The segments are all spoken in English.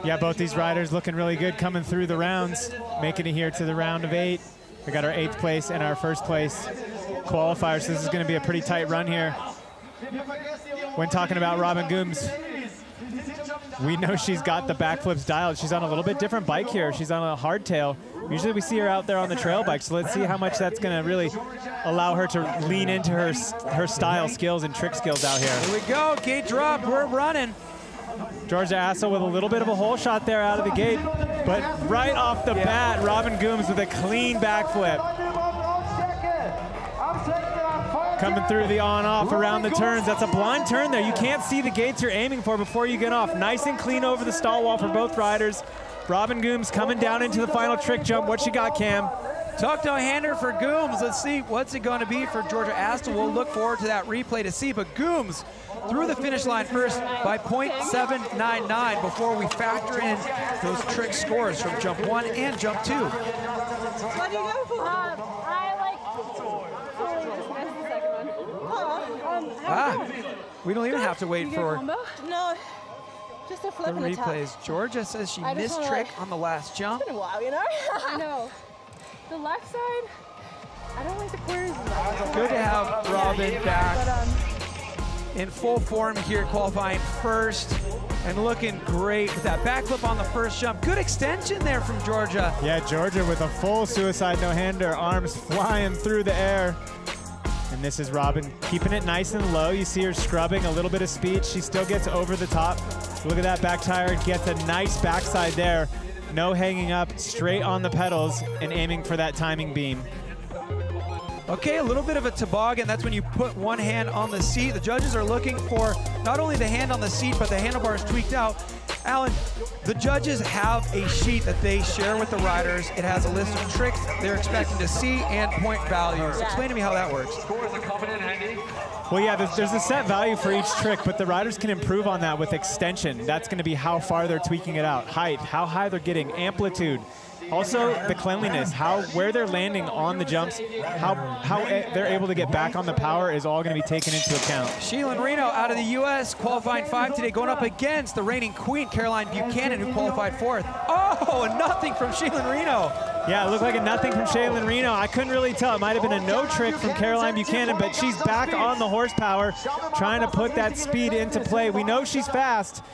Yeah, both these riders looking really good coming through the rounds, making it here to the round of 8. We got our 8th place and our 1st place qualifiers. So this is going to be a pretty tight run here. When talking about Robin Gooms, we know she's got the backflips dialed. She's on a little bit different bike here. She's on a hardtail. Usually we see her out there on the trail bike, so let's see how much that's going to really allow her to lean into her style skills and trick skills out here. Here we go, gate drop, we're running. Georgia Assel with a little bit of a hole shot there out of the gate, but right off the bat, Robin Gooms with a clean backflip. Coming through the on-off around the turns. That's a blind turn there. You can't see the gates you're aiming for before you get off. Nice and clean over the stall wall for both riders. Robin Gooms coming down into the final trick jump. What you got, Cam? Tuck no hander for Gooms. Let's see what's it going to be for Georgia Assel. We'll look forward to that replay to see, but Gooms through the finish line first by 0.799 before we factor in those trick scores from jump 1 and jump 2. What do you go for? I like the second one. We don't even have to wait for No, just a flip the and a tap. replays. Georgia says she missed trick on the last jump. It's been a while, you know? I know. The left side, I don't like the quarters. Good to have Robin back in full form here, qualifying first and looking great with that backflip on the first jump. Good extension there from Georgia. Yeah, Georgia with a full suicide no-hander, arms flying through the air. And this is Robin keeping it nice and low. You see her scrubbing a little bit of speed. She still gets over the top. Look at that back tire, gets a nice backside there. No hanging up, straight on the pedals and aiming for that timing beam. Okay, a little bit of a toboggan. That's when you put one hand on the seat. The judges are looking for not only the hand on the seat, but the handlebars tweaked out. Alan, the judges have a sheet that they share with the riders. It has a list of tricks they're expecting to see and point values. Yeah. Explain to me how that works. Well, yeah, there's a set value for each trick, but the riders can improve on that with extension. That's going to be how far they're tweaking it out, height, how high they're getting, amplitude. Also, the cleanliness, where they're landing on the jumps, how they're able to get back on the power is all going to be taken into account. Sheila Reno out of the U.S. qualifying 5 today, going up against the reigning queen, Caroline Buchanan, who qualified 4th. Oh, a nothing from Sheila Reno. Yeah, it looked like a nothing from Shaylin Reno. I couldn't really tell. It might have been a no trick from Caroline Buchanan, but she's back on the horsepower, trying to put that speed into play. We know she's fast.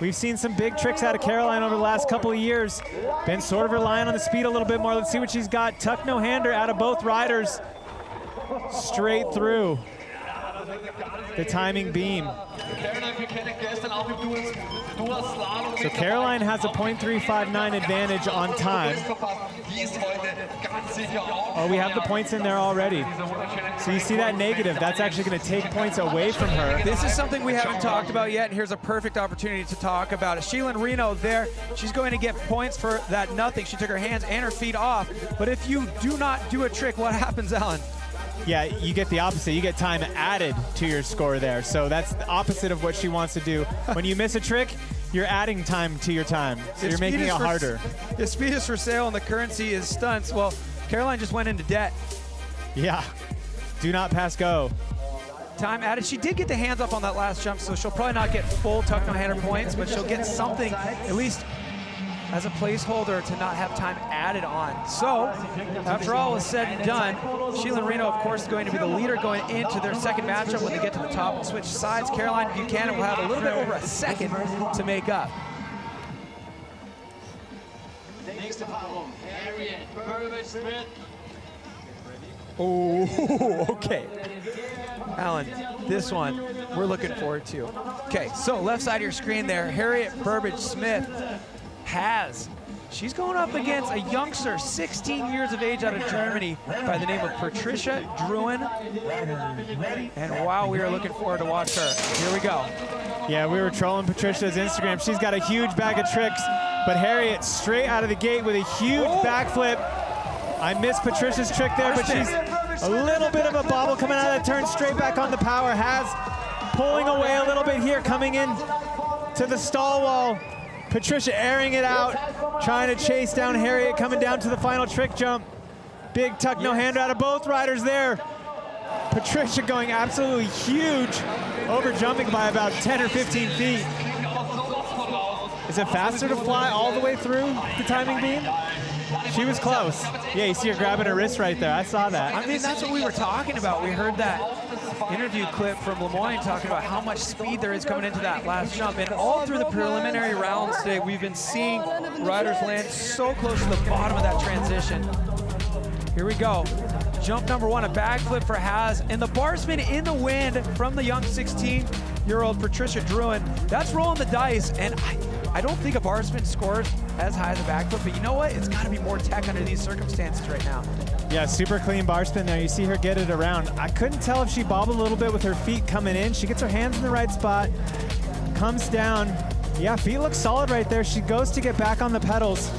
We've seen some big tricks out of Caroline over the last couple of years. Been sort of relying on the speed a little bit more. Let's see what she's got. Tuck no hander out of both riders. Straight through the timing beam. So Caroline has a .359 advantage on time. Oh, we have the points in there already. So you see that negative, that's actually going to take points away from her. This is something we haven't talked about yet, and here's a perfect opportunity to talk about it. Sheila Reno there, she's going to get points for that nothing. She took her hands and her feet off. But if you do not do a trick, what happens, Alan? Yeah, you get the opposite. You get time added to your score there. So that's the opposite of what she wants to do. When you miss a trick, you're adding time to your time. So you're making it harder. The speed is for sale and the currency is stunts. Well, Caroline just went into debt. Yeah, do not pass go. Time added. She did get the hands up on that last jump, so she'll probably not get full tuck no hander points, but she'll get something, at least as a placeholder, to not have time added on. So, after all is said and done, Sheila Reno, of course, is going to be the leader going into their second matchup when they get to the top and switch sides. Caroline Buchanan will have a little bit over a second to make up. Oh, okay. Alan, this one we're looking forward to. Okay, so left side of your screen there, Harriet Burbage-Smith she's going up against a youngster, 16 years of age, out of Germany by the name of Patricia Druin. And wow, we are looking forward to watch her. Here we go. Yeah, we were trolling Patricia's Instagram. She's got a huge bag of tricks, but Harriet straight out of the gate with a huge backflip. I missed Patricia's trick there, but she's a little bit of a bobble coming out of that turn, straight back on the power. Pulling away a little bit here, coming in to the stall wall. Patricia airing it out, trying to chase down Harriet, coming down to the final trick jump. Big tuck no hander out of both riders there. Patricia going absolutely huge, over jumping by about 10 or 15 feet. Is it faster to fly all the way through the timing beam? She was close. Yeah, you see her grabbing her wrist right there. I saw that. I mean, that's what we were talking about. We heard that interview clip from Lemoyne talking about how much speed there is coming into that last jump. And all through the preliminary rounds today, we've been seeing riders land so close to the bottom of that transition. Here we go. Jump number one, a backflip for Haz. And the bar spin in the wind from the young 16-year-old Patricia Druin. That's rolling the dice. And I don't think a bar spin scores as high as a backflip, but you know what? It's got to be more tech under these circumstances right now. Yeah, super clean bar spin there. You see her get it around. I couldn't tell if she bobbled a little bit with her feet coming in. She gets her hands in the right spot, comes down. Yeah, feet look solid right there. She goes to get back on the pedals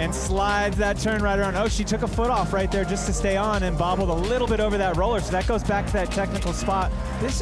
and slides that turn right around. Oh, she took a foot off right there just to stay on and bobbled a little bit over that roller. So that goes back to that technical spot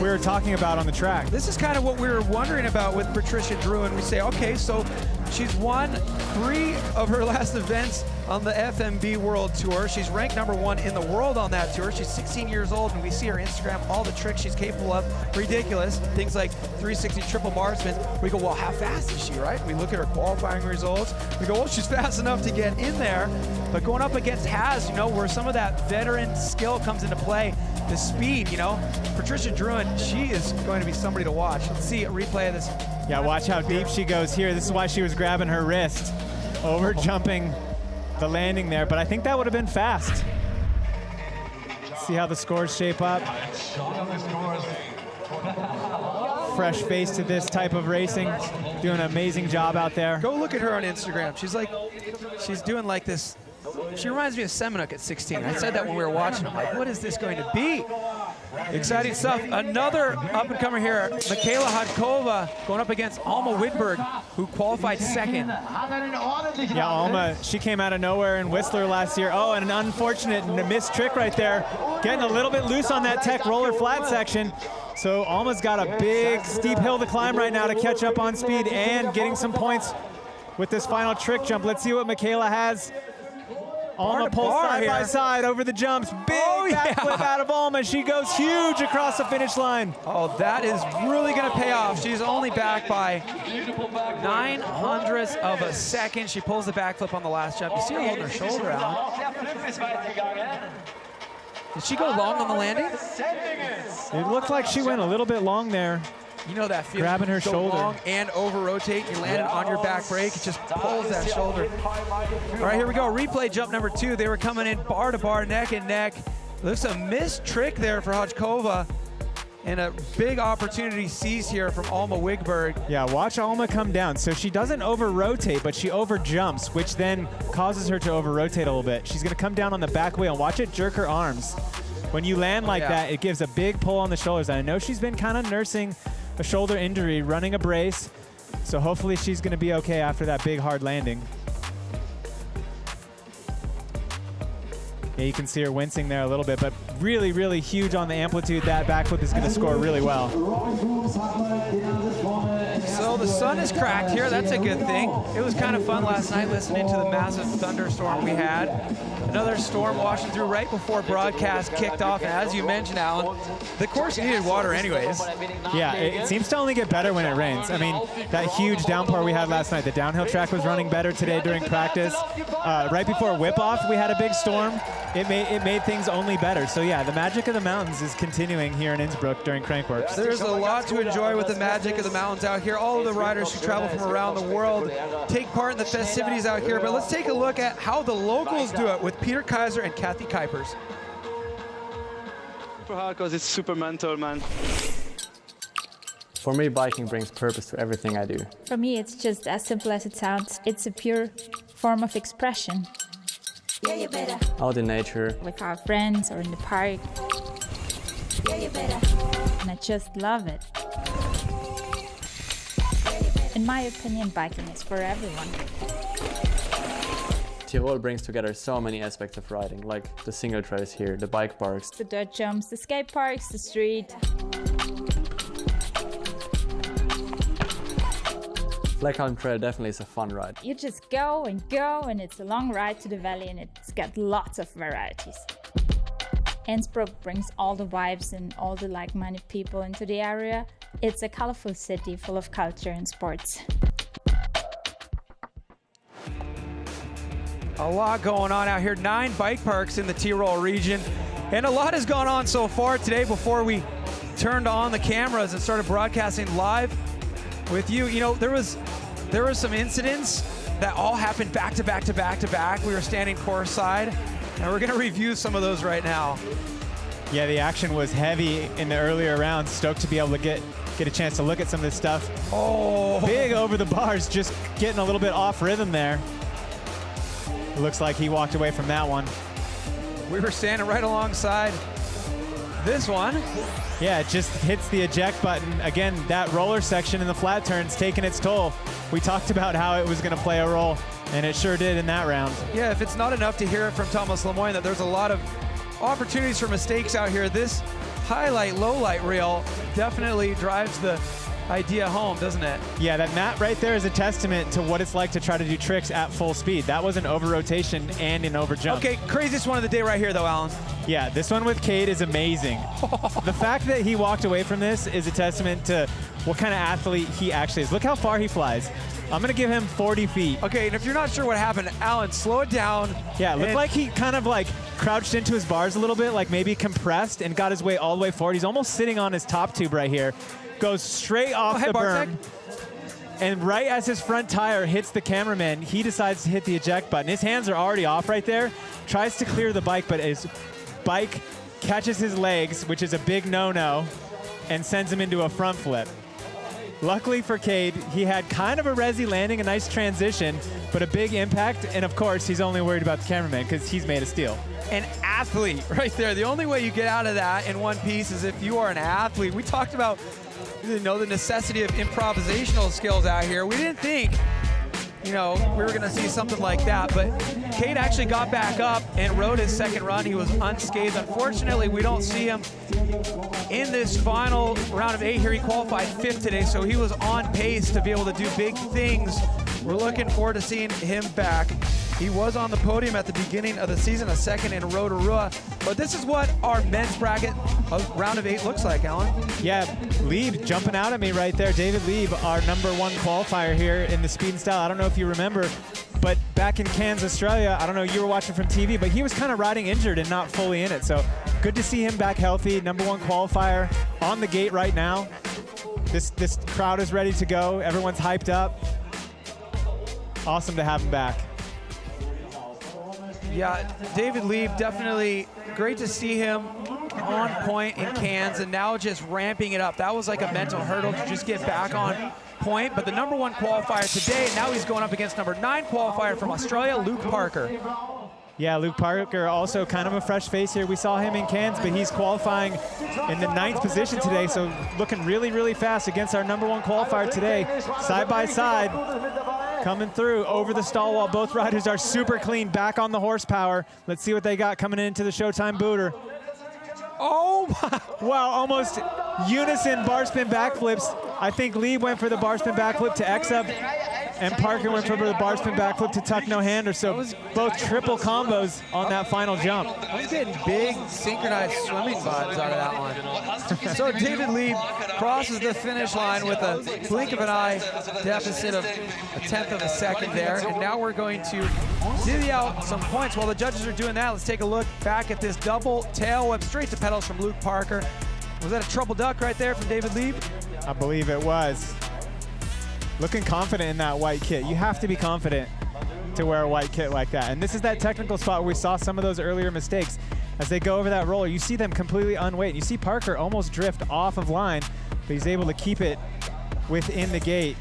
we were talking about on the track. This is kind of what we were wondering about with Patricia Druin. We say, okay, so she's won 3 of her last events on the FMB World Tour. She's ranked #1 in the world on that tour. She's 16 years old, and we see her Instagram, all the tricks she's capable of. Ridiculous. Things like 360 triple bar spins. We go, well, how fast is she, right? We look at her qualifying results. We go, well, she's fast enough to get in there. But going up against Haz, you know, where some of that veteran skill comes into play, the speed, you know, Patricia Druin, she is going to be somebody to watch. Let's see a replay of this. Yeah, watch how deep she goes here. This is why she was grabbing her wrist, over jumping the landing there, but I think that would have been fast. See how the scores shape up. Fresh face to this type of racing, doing an amazing job out there. Go look at her on Instagram. She's doing like this. She reminds me of Seminuk at 16. I said that when we were watching. I'm like, what is this going to be? Exciting stuff. Another up-and-comer here, Michaela Hodkova, going up against Alma Widberg, who qualified second. Yeah, Alma, she came out of nowhere in Whistler last year. Oh, and an unfortunate missed trick right there. Getting a little bit loose on that tech roller flat section. So Alma's got a big, steep hill to climb right now to catch up on speed and getting some points with this final trick jump. Let's see what Michaela has. Alma pulls side by side over the jumps. Big backflip out of Alma. She goes huge across the finish line. Oh, that is really going to pay off. She's only back by 9/100ths of a second. She pulls the backflip on the last jump. You see her holding her shoulder out. Did she go long on the landing? It looked like she went a little bit long there. You know that feeling. Grabbing her shoulder. Long and over rotate. You land it on your back brake. It just pulls that shoulder. All right, here we go. Replay jump number 2. They were coming in bar to bar, neck and neck. Looks a missed trick there for Hodkova. And a big opportunity seized here from Alma Widberg. Yeah, watch Alma come down. So she doesn't over-rotate, but she over-jumps, which then causes her to over-rotate a little bit. She's going to come down on the back wheel and watch it jerk her arms. When you land like that, it gives a big pull on the shoulders. And I know she's been kind of nursing a shoulder injury, running a brace. So hopefully she's going to be okay after that big, hard landing. Yeah, you can see her wincing there a little bit, but really, really huge on the amplitude. That backflip is going to score really well. So the sun is cracked here. That's a good thing. It was kind of fun last night listening to the massive thunderstorm we had. Another storm washing through right before broadcast kicked off. And as you mentioned, Alan, the course needed water anyways. Yeah, it seems to only get better when it rains. I mean, that huge downpour we had last night, the downhill track was running better today during practice. Right before whip-off, we had a big storm. It made things only better. So yeah, the magic of the mountains is continuing here in Innsbruck during Crankworx. There's a lot to enjoy with the magic of the mountains out here. All of the riders who travel from around the world take part in the festivities out here. But let's take a look at how the locals do it with Peter Kaiser and Kathy Kuipers. Super hard because it's super mental, man. For me, biking brings purpose to everything I do. For me, it's just as simple as it sounds. It's a pure form of expression. Yeah, you better. Out in nature. With our friends or in the park. Yeah, you better. And I just love it. In my opinion, biking is for everyone. Tirol brings together so many aspects of riding, like the single trails here, the bike parks, the dirt jumps, the skate parks, the street. Blackhelm Trail definitely is a fun ride. You just go, and it's a long ride to the valley, and it's got lots of varieties. Innsbruck brings all the vibes and all the like-minded people into the area. It's a colorful city full of culture and sports. A lot going on out here. 9 bike parks in the Tyrol region. And a lot has gone on so far today before we turned on the cameras and started broadcasting live with you. You know, there was some incidents that all happened back to back to back to back. We were standing course side, and we're gonna review some of those right now. Yeah, the action was heavy in the earlier rounds. Stoked to be able to get a chance to look at some of this stuff. Oh, big over the bars, just getting a little bit off rhythm there. It looks like he walked away from that one. We were standing right alongside this one. Yeah, it just hits the eject button. Again, that roller section in the flat turn's taking its toll. We talked about how it was going to play a role, and it sure did in that round. Yeah, if it's not enough to hear it from Thomas Lemoyne that there's a lot of opportunities for mistakes out here, this highlight, low light reel definitely drives the idea home, doesn't it? Yeah, that right there is a testament to what it's like to try to do tricks at full speed. That was an over rotation and an over jump. Okay, craziest one of the day right here though, Alan. Yeah, this one with Cade is amazing. The fact that he walked away from this is a testament to what kind of athlete he actually is. Look how far he flies. I'm gonna give him 40 feet. Okay, and if you're not sure what happened, Alan, slow it down. Yeah, it looked like he kind of like crouched into his bars a little bit, like maybe compressed and got his way all the way forward. He's almost sitting on his top tube right here. Goes straight off the berm. And right as his front tire hits the cameraman, he decides to hit the eject button. His hands are already off right there. Tries to clear the bike, but his bike catches his legs, which is a big no-no, and sends him into a front flip. Luckily for Cade, he had kind of a resi landing, a nice transition, but a big impact, and of course, he's only worried about the cameraman because he's made of steel. An athlete right there. The only way you get out of that in one piece is if you are an athlete. We talked about, you know, the necessity of improvisational skills out here. We didn't think, you know, we were going to see something like that, but Cade actually got back up and rode his second run. He was unscathed. Unfortunately, we don't see him in this final round of 8 here. He qualified 5th today, so he was on pace to be able to do big things. We're looking forward to seeing him back. He was on the podium at the beginning of the season, a second in Rotorua. But this is what our men's bracket of round of 8 looks like, Alan. Yeah, Lieb jumping out at me right there. David Lieb, our #1 qualifier here in the speed and style. I don't know if you remember, but back in Cairns, Australia, I don't know, you were watching from TV, but he was kind of riding injured and not fully in it. So good to see him back healthy, #1 qualifier on the gate right now. This crowd is ready to go. Everyone's hyped up. Awesome to have him back. Yeah, David Lieb, definitely great to see him on point in Cairns and now just ramping it up. That was like a mental hurdle to just get back on point, but the #1 qualifier today, and now he's going up against #9 qualifier from Australia, Luke Parker. Yeah, Luke Parker, also kind of a fresh face here. We saw him in Cairns, but he's qualifying in the 9th position today, so looking really, really fast against our #1 qualifier today. Side by side, coming through over the stall wall. Both riders are super clean, back on the horsepower. Let's see what they got coming into the Showtime booter. Oh my! Wow, almost unison bar spin backflips. I think Lee went for the bar spin backflip to X-up, and Parker went for the bar spin backflip to tuck no hander. So both triple combos on that final jump. I was getting big synchronized swimming vibes out of that one. So David Lieb crosses the finish line with a blink of an eye deficit of 1/10 of a second there. And now we're going to divvy out some points. While the judges are doing that, let's take a look back at this double tail whip straight to pedals from Luke Parker. Was that a trouble duck right there from David Lieb? I believe it was. Looking confident in that white kit. You have to be confident to wear a white kit like that. And this is that technical spot where we saw some of those earlier mistakes. As they go over that roller, you see them completely unweight. You see Parker almost drift off of line, but he's able to keep it within the gate.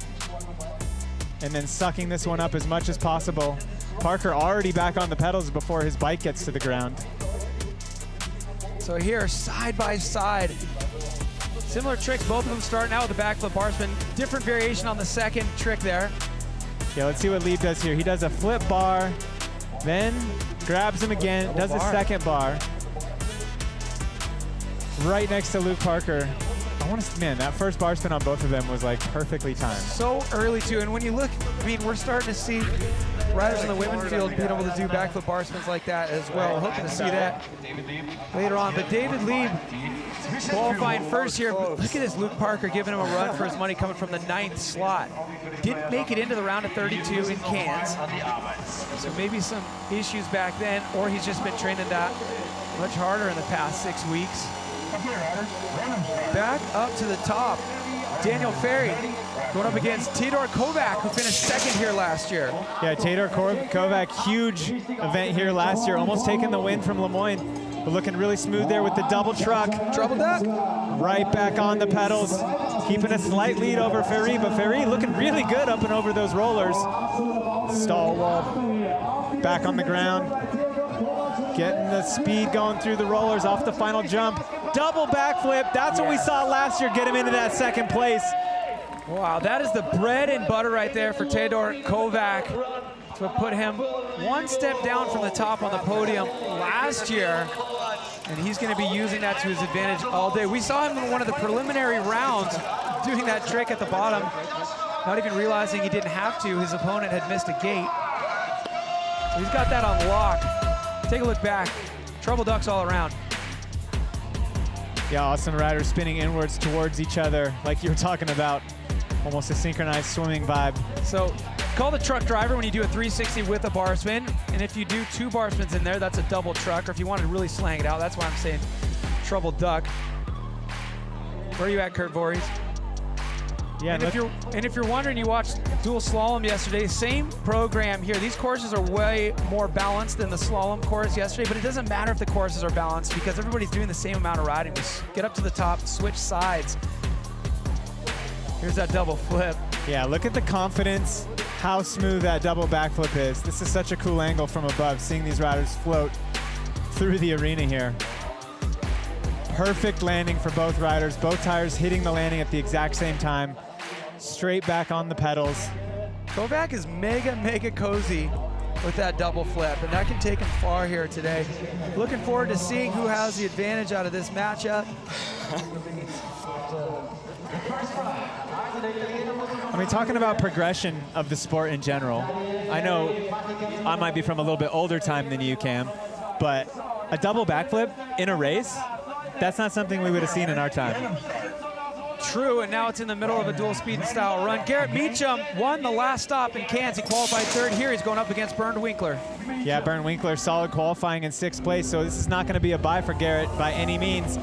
And then sucking this one up as much as possible. Parker already back on the pedals before his bike gets to the ground. So here, side by side. Similar tricks, both of them starting out with the backflip bar spin. Different variation on the second trick there. Yeah, let's see what Lieb does here. He does a flip bar, then grabs him again, does a second bar. Right next to Luke Parker. Man, that first bar spin on both of them was like perfectly timed. So early too, and when you look, I mean, we're starting to see riders in the women's field being able to do backflip bar spins like that as well. Hoping to see that later on. But David Lieb qualifying first here. Look at this, Luke Parker giving him a run for his money coming from the 9th slot. Didn't make it into the round of 32 in Cairns. So maybe some issues back then, or he's just been training that much harder in the past 6 weeks. Back up to the top, Daniel Ferry going up against Tedor Kovac, who finished 2nd here last year. Yeah, Tedor Kovac, huge event here last year, almost taking the win from Lemoyne, but looking really smooth there with the double truck. Trouble duck. Right back on the pedals, keeping a slight lead over Ferry, but Ferry looking really good up and over those rollers. Stall wall, back on the ground, getting the speed going through the rollers off the final jump. Double backflip, that's what we saw last year, get him into that 2nd place. Wow, that is the bread and butter right there for Tedor Kovac to put him one step down from the top on the podium last year. And he's going to be using that to his advantage all day. We saw him in one of the preliminary rounds doing that trick at the bottom, not even realizing he didn't have to. His opponent had missed a gate. So he's got that on lock. Take a look back. Trouble ducks all around. Yeah, awesome riders spinning inwards towards each other, like you were talking about. Almost a synchronized swimming vibe. So call the truck driver when you do a 360 with a bar spin. And if you do 2 bar spins in there, that's a double truck. Or if you want to really slang it out, that's why I'm saying trouble duck. Where are you at, Kurt Voorhees? Yeah, and if you're wondering, you watched dual slalom yesterday, same program here. These courses are way more balanced than the slalom course yesterday, but it doesn't matter if the courses are balanced because everybody's doing the same amount of riding. Just get up to the top, switch sides. Here's that double flip. Yeah, look at the confidence, how smooth that double backflip is. This is such a cool angle from above, seeing these riders float through the arena here. Perfect landing for both riders, both tires hitting the landing at the exact same time. Straight back on the pedals. Kovac is mega cozy with that double flip, and that can take him far here today. Looking forward to seeing who has the advantage out of this matchup. I mean, talking about progression of the sport in general, I know I might be from a little bit older time than you, Cam, but a double backflip in a race, that's not something we would have seen in our time. True, and now it's in the middle of a dual speed and style run. Garrett Meacham won the last stop in Cairns. He qualified 3rd here. He's going up against Bernd Winkler. Yeah, Bernd Winkler, solid qualifying in 6th place, so this is not going to be a bye for Garrett by any means.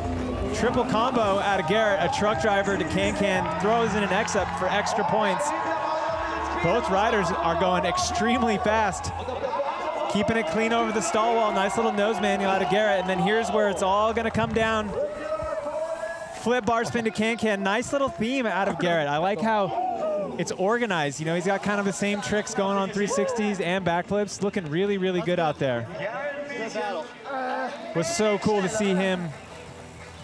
Triple combo out of Garrett, a truck driver to Can-Can, throws in an X-up for extra points. Both riders are going extremely fast, keeping it clean over the stall wall. Nice little nose manual out of Garrett, and then here's where it's all going to come down. Flip bar spin to Can-Can. Nice little theme out of Garrett. I like how it's organized. You know, he's got kind of the same tricks going on 360s and backflips. Looking really good out there. Was so cool to see him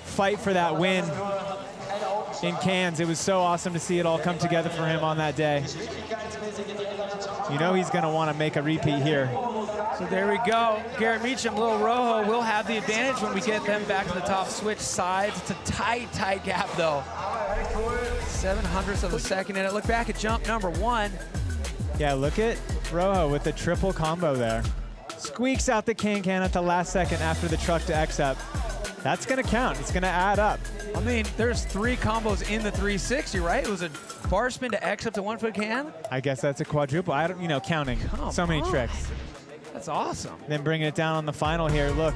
fight for that win in Cairns. It was so awesome to see it all come together for him on that day. You know he's going to want to make a repeat here. So there we go. Garrett Meacham, Lil Rojo will have the advantage when we get them back to the top. Switch sides. It's a tight gap though. 7/100ths of a second in it. Look back at jump number 1. Yeah, look at Rojo with the triple combo there. Squeaks out the Can-Can at the last second after the truck to X-up. That's going to count. It's going to add up. I mean, there's 3 combos in the 360, right? It was a bar spin to X up to 1-foot can. I guess that's a quadruple. I don't, you know, counting. So many tricks. That's awesome. Then bringing it down on the final here. Look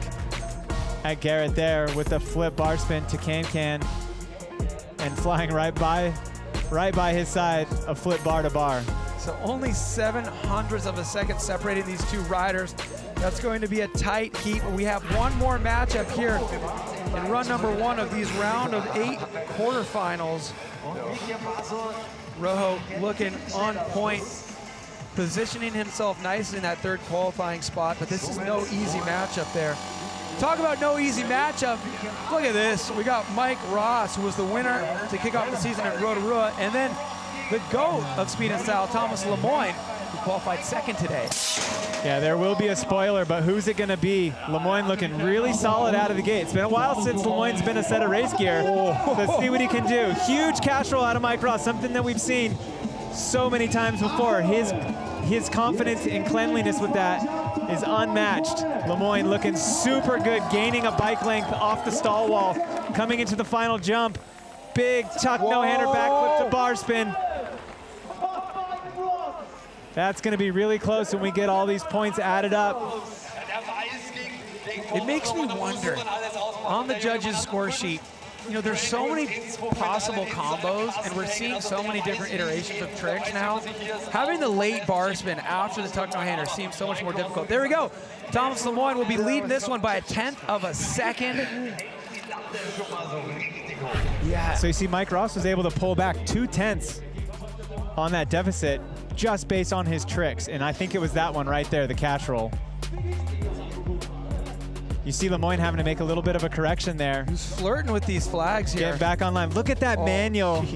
at Garrett there with the flip bar spin to Can-Can and flying right by his side, a flip bar to bar. So only 7/100ths of a second separating these 2 riders. That's going to be a tight heat. We have one more matchup here in run number 1 of these round of 8 quarterfinals. Rojo looking on point, positioning himself nicely in that 3rd qualifying spot, but this is no easy matchup there. Talk about no easy matchup. Look at this. We got Mike Ross, who was the winner to kick off the season at Rotorua, and then the GOAT of speed and style, Thomas Lemoyne, who qualified 2nd today. Yeah, there will be a spoiler, but who's it going to be? Lemoyne looking really solid out of the gate. It's been a while since Lemoyne's been a set of race gear. Let's see what he can do. Huge cash roll out of Mike Ross, something that we've seen so many times before. His confidence and cleanliness with that is unmatched. Lemoyne looking super good, gaining a bike length off the stall wall. coming into the final jump. Big tuck, no-hander, backflip to bar spin. That's going to be really close when we get all these points added up. It makes me wonder, on the judges' score sheet, you know, there's so many possible combos, and we're seeing so many different iterations of tricks now. Having the late bar spin after the tuck no-hander seems so much more difficult. There we go. Thomas Lemoine will be leading this one by 1/10 of a second. Yeah. So you see Mike Ross was able to pull back 2/10 on that deficit just based on his tricks. And I think it was that one right there, the cash roll. You see Lemoine having to make a little bit of a correction there. He's flirting with these flags here. Getting back online. Look at that manual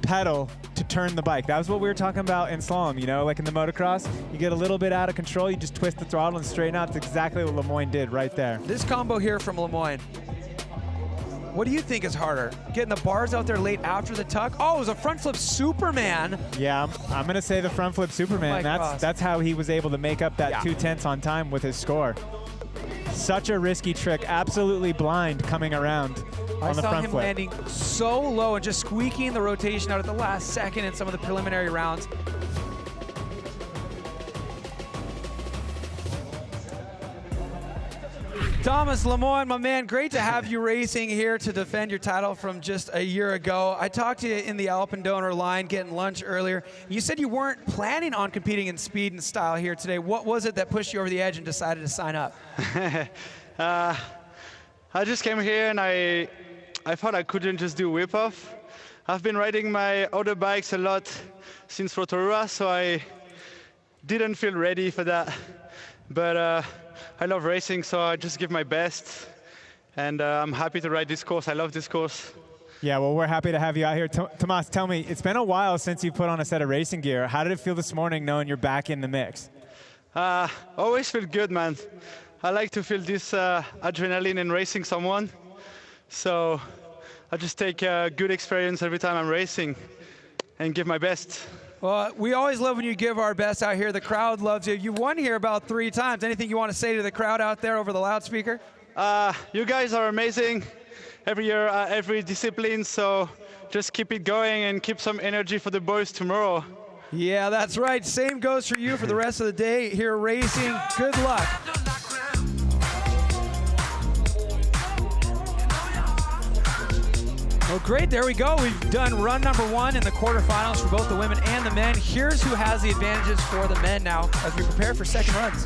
pedal to turn the bike. That was what we were talking about in slalom, you know, like in the motocross. You get a little bit out of control, you just twist the throttle and straighten out. That's exactly what Lemoine did right there. This combo here from Lemoine. What do you think is harder? Getting the bars out there late after the tuck? Oh, it was a front flip Superman. Yeah, I'm going to say the front flip Superman. That's how he was able to make up that 2/10 on time with his score. Such a risky trick, absolutely blind coming around on the front flip. I saw him landing so low and just squeaking the rotation out at the last second in some of the preliminary rounds. Thomas Lemoine, my man, great to have you racing here to defend your title from just a year ago. I talked to you in the Alpendonor line getting lunch earlier. You said you weren't planning on competing in speed and style here today. What was it that pushed you over the edge and decided to sign up? I just came here and I thought I couldn't just do whip-off. I've been riding my other bikes a lot since Rotorua, so I didn't feel ready for that. But I love racing, so I just give my best. And I'm happy to ride this course. I love this course. Yeah, well, we're happy to have you out here. Tomas, tell me, it's been a while since you put on a set of racing gear. How did it feel this morning knowing you're back in the mix? Always feel good, man. I like to feel this adrenaline in racing someone. So I just take a good experience every time I'm racing and give my best. Well, we always love when you give our best out here. The crowd loves you. You won here about 3 times. Anything you want to say to the crowd out there over the loudspeaker? You guys are amazing every year, every discipline. So just keep it going and keep some energy for the boys tomorrow. Yeah, that's right. Same goes for you for the rest of the day here racing. Good luck. Well, great, there we go. We've done run number 1 in the quarterfinals for both the women and the men. Here's who has the advantages for the men now as we prepare for second runs.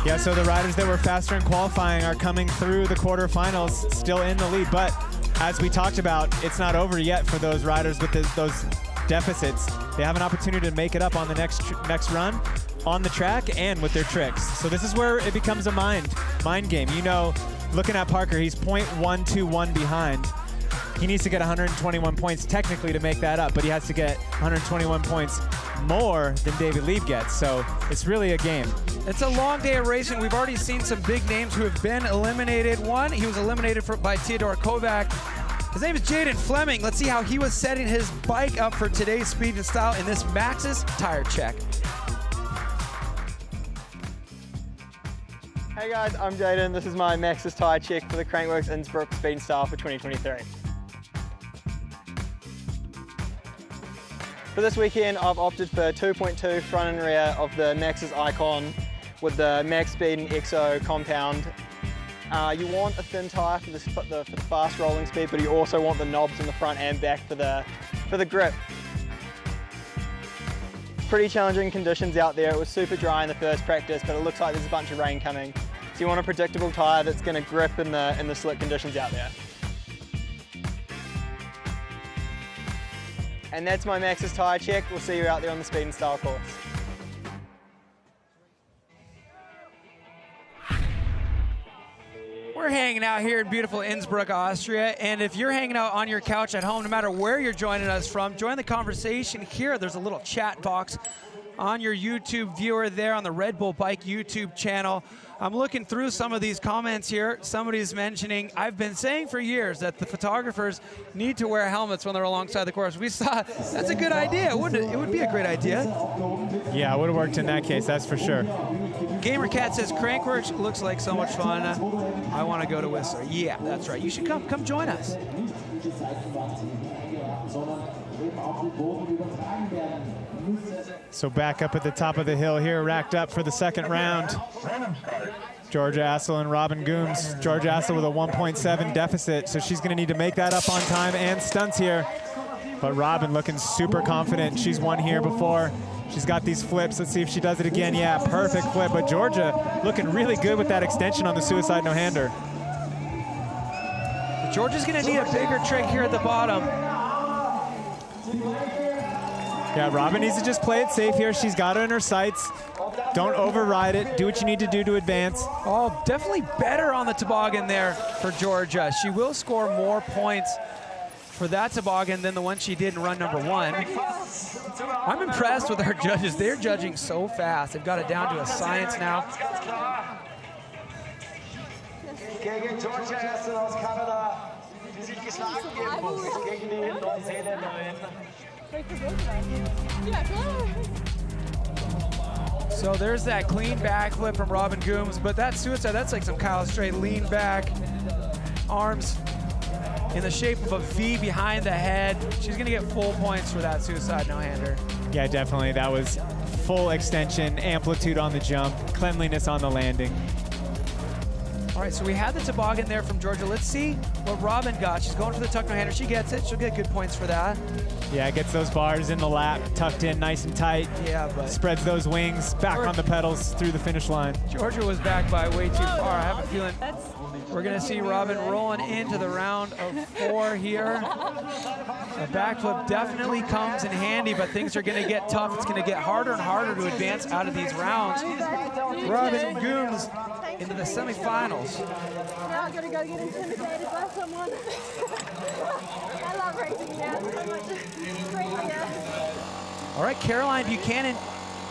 Yeah, so the riders that were faster in qualifying are coming through the quarterfinals, still in the lead. But as we talked about, it's not over yet for those riders with those deficits. They have an opportunity to make it up on the next run on the track and with their tricks. So this is where it becomes a mind game. You know, looking at Parker, he's 0.121 behind. He needs to get 121 points technically to make that up, but he has to get 121 points more than David Lieb gets, so it's really a game. It's a long day of racing. We've already seen some big names who have been eliminated. One, he was eliminated by Theodore Kovac. His name is Jaden Fleming. Let's see how he was setting his bike up for today's speed and style in this Maxxis tire check. Hey guys, I'm Jaden. This is my Maxxis tire check for the Crankworx Innsbruck Speed and Style for 2023. For this weekend, I've opted for 2.2 front and rear of the Maxxis Icon with the Max Speed and Exo compound. You want a thin tire for the fast rolling speed, but you also want the knobs in the front and back for the grip. Pretty challenging conditions out there. It was super dry in the first practice, but it looks like there's a bunch of rain coming. So you want a predictable tire that's going to grip in the slick conditions out there. And that's my Maxxis tire check. We'll see you out there on the Speed and Style course. We're hanging out here in beautiful Innsbruck, Austria, and if you're hanging out on your couch at home, no matter where you're joining us from, join the conversation here. There's a little chat box on your YouTube viewer there on the Red Bull Bike YouTube channel. I'm looking through some of these comments here. Somebody's mentioning, I've been saying for years that the photographers need to wear helmets when they're alongside the course. We saw, that's a good idea, wouldn't it? It would be a great idea. Yeah, it would have worked in that case, that's for sure. Gamer Cat says, Crankworx looks like so much fun. I want to go to Whistler. Yeah, that's right. You should come join us. So back up at the top of the hill here, racked up for the second round. Georgia Assel and Robin Gooms. Georgia Assel with a 1.7 deficit, so she's going to need to make that up on time and stunts here. But Robin looking super confident. She's won here before. She's got these flips. Let's see if she does it again. Yeah, perfect flip. But Georgia looking really good with that extension on the suicide no-hander. Georgia's going to need a bigger trick here at the bottom. Yeah, Robin needs to just play it safe here. She's got it in her sights. Don't override it. Do what you need to do to advance. Oh, definitely better on the toboggan there for Georgia. She will score more points for that toboggan than the one she did in run number 1. I'm impressed with our judges. They're judging so fast. They've got it down to a science now. Gegen Georgia Assel aus Kanada, die sich geschlagen geben muss gegen die Neuseeländerin. So there's that clean backflip from Robin Gooms, but that suicide, that's like some Kyle Straight lean back, arms in the shape of a V behind the head. She's gonna get full points for that suicide no-hander. Yeah, definitely. That was full extension, amplitude on the jump, cleanliness on the landing. All right, so we had the toboggan there from Georgia. Let's see what Robin got. She's going for the tuck no-hander. She gets it. She'll get good points for that. Yeah, gets those bars in the lap, tucked in nice and tight. Yeah, but spreads those wings back on the pedals through the finish line. Georgia was back by way too far. I have a feeling we're going to see Robin rolling into the round of 4 here. A backflip definitely comes in handy, but things are going to get tough. It's going to get harder and harder to advance out of these rounds. Robin Gooms into the semifinals. Now I'm gonna go get intimidated by someone. I love racing, yeah, so much crazier. All right, Caroline Buchanan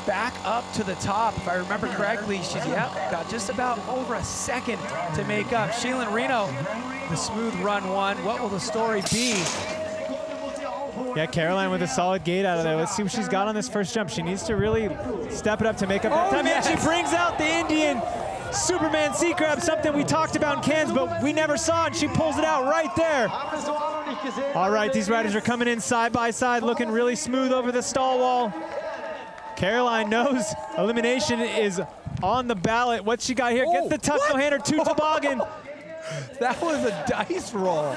back up to the top. If I remember correctly, she's got just about over a second to make up. Sheila Reno, the smooth run 1. What will the story be? Yeah, Caroline with a solid gate out of there. Let's see what she's got on this first jump. She needs to really step it up to make up that time. Yes. And she brings out the Indian Superman seat grab, something we talked about in Cairns, but we never saw it. She pulls it out right there. All right, these riders are coming in side by side, looking really smooth over the stall wall. Caroline knows elimination is on the ballot. What's she got here? Gets the tuck no-hander to toboggan. That was a dice roll.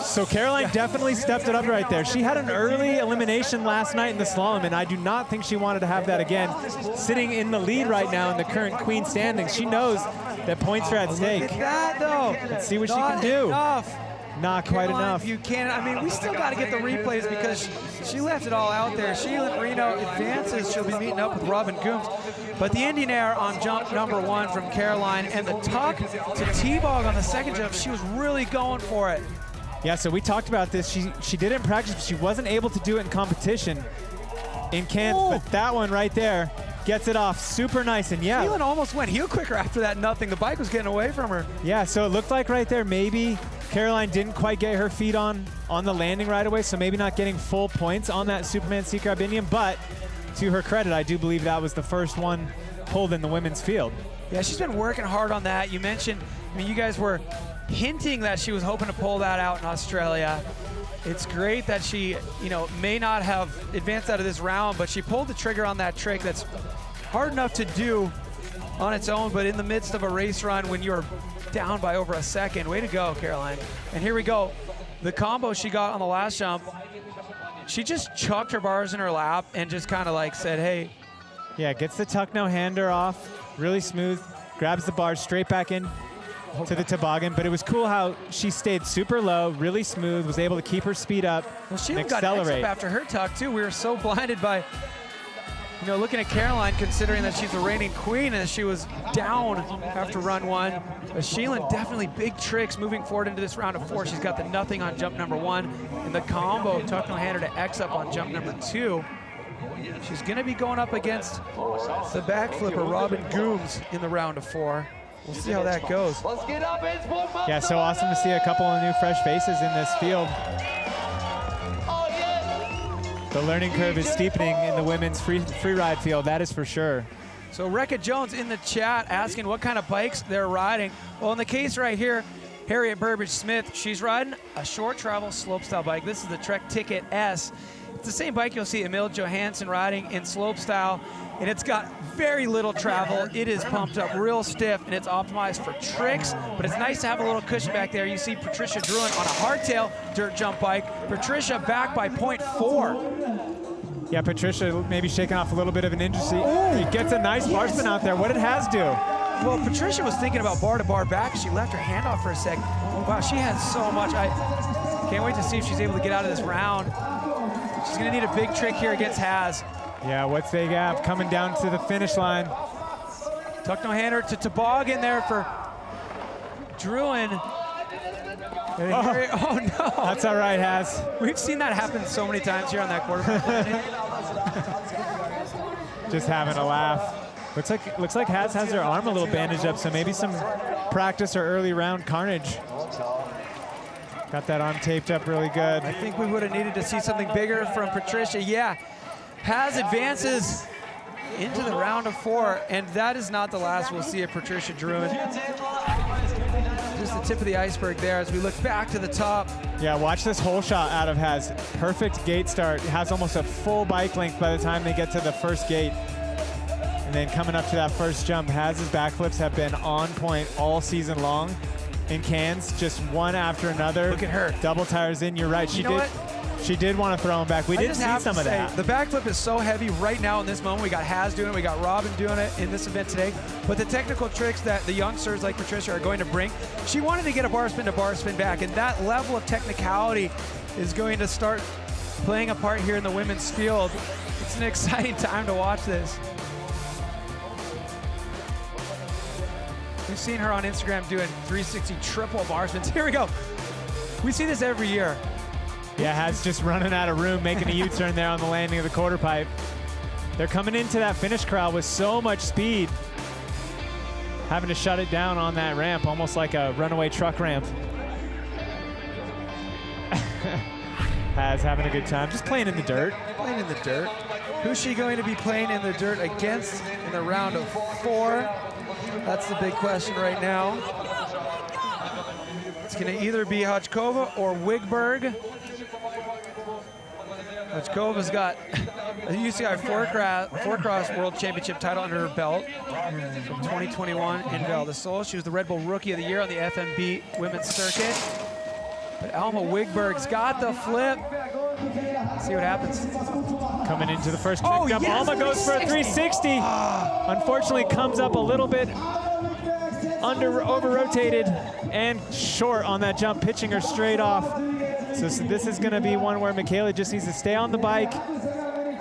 So Caroline definitely stepped it up right there. She had an early elimination last night in the slalom, and I do not think she wanted to have that again. Sitting in the lead right now in the current queen standings, she knows that points are at stake. Look at that, though. Let's see what she can do. Enough. Not quite enough. Buchanan, I mean, we still got to get the replays because she left it all out there. Sheila Reno advances. She'll be meeting up with Robin Gooms. But the Indian air on jump number 1 from Caroline and the tuck to T-bog on the second jump, she was really going for it. Yeah, so we talked about this. She did it in practice, but she wasn't able to do it in competition in Cairns. But that one right there gets it off super nice. And yeah. Sheila almost went heel quicker after that nothing. The bike was getting away from her. Yeah, so it looked like right there maybe Caroline didn't quite get her feet on the landing right away, so maybe not getting full points on that Superman seat grab Indian, but to her credit, I do believe that was the first one pulled in the women's field. Yeah, she's been working hard on that. You mentioned, I mean, you guys were hinting that she was hoping to pull that out in Australia. It's great that she, may not have advanced out of this round, but she pulled the trigger on that trick that's hard enough to do on its own, but in the midst of a race run when you're down by over a second. Way to go, Caroline. And here we go. The combo she got on the last jump, she just chucked her bars in her lap and just kind of like said, hey. Yeah, gets the tuck no-hander off, really smooth, grabs the bars straight back in to the toboggan, but it was cool how she stayed super low, really smooth, was able to keep her speed up and accelerate. Got after her tuck too. We were so blinded by looking at Caroline, considering that she's the reigning queen and she was down after run 1. But Sheila definitely big tricks moving forward into this round of 4. She's got the nothing on jump number 1 and the combo tuck no-hander to X up on jump number 2. She's going to be going up against the backflipper Robin Gooms in the round of 4. We'll see how that goes. Yeah, so awesome to see a couple of new fresh faces in this field. The learning curve is steepening in the women's free ride field, that is for sure. So Rekka Jones in the chat asking what kind of bikes they're riding. Well, in the case right here, Harriet Burbage-Smith, she's riding a short travel slopestyle bike. This is the Trek Ticket S. It's the same bike you'll see Emil Johansson riding in slopestyle, and it's got very little travel. It is pumped up real stiff, and it's optimized for tricks, but it's nice to have a little cushion back there. You see Patricia Druin on a hardtail dirt jump bike. Patricia back by 0.4. Yeah, Patricia maybe shaking off a little bit of an injury. He gets a nice bar spin out there. What did Has do? Well, Patricia was thinking about bar-to-bar back. She left her hand off for a second. Wow, she has so much. I can't wait to see if she's able to get out of this round. She's gonna need a big trick here against Has. Yeah, what's they got coming down to the finish line? Tuck no hander to toboggan there for Druin. Oh no. That's all right, Has. We've seen that happen so many times here on that quarterfinal. Just having a laugh. Looks like Has has her arm a little bandaged up, so maybe some practice or early round carnage. Got that arm taped up really good. I think we would have needed to see something bigger from Patricia. Yeah, Has advances into the round of 4, and that is not the last we'll see of Patricia Druin. Just the tip of the iceberg there as we look back to the top. Yeah, watch this hole shot out of Has. Perfect gate start. Has almost a full bike length by the time they get to the first gate. And then coming up to that first jump, Has's backflips have been on point all season long in cans, just one after another. Look at her. Double tires in, you're right. She did want to throw him back. We did see some of that. The backflip is so heavy right now in this moment. We got Has doing it, we got Robin doing it in this event today. But the technical tricks that the youngsters like Patricia are going to bring, she wanted to get a bar spin to bar spin back, and that level of technicality is going to start playing a part here in the women's field. It's an exciting time to watch this. We've seen her on Instagram doing 360 triple bar spins. Here we go. We see this every year. Yeah, Has just running out of room, making a U-turn there on the landing of the quarter pipe. They're coming into that finish crowd with so much speed, having to shut it down on that ramp, almost like a runaway truck ramp. Has having a good time, just playing in the dirt. Playing in the dirt. Who's she going to be playing in the dirt against in the round of 4? That's the big question right now. It's going to either be Hodgkova or Wigberg. Hodgkova's got a UCI four-cross world championship title under her belt from 2021 in Val di Sole. She was the Red Bull Rookie of the Year on the FMB women's circuit. But Alma Wigberg's got the flip. Let's see what happens. Coming into the first trick jump, yes, Alma goes for a 360. Unfortunately, comes up a little bit over-rotated and short on that jump, pitching her straight off. So this is gonna be one where Michaela just needs to stay on the bike,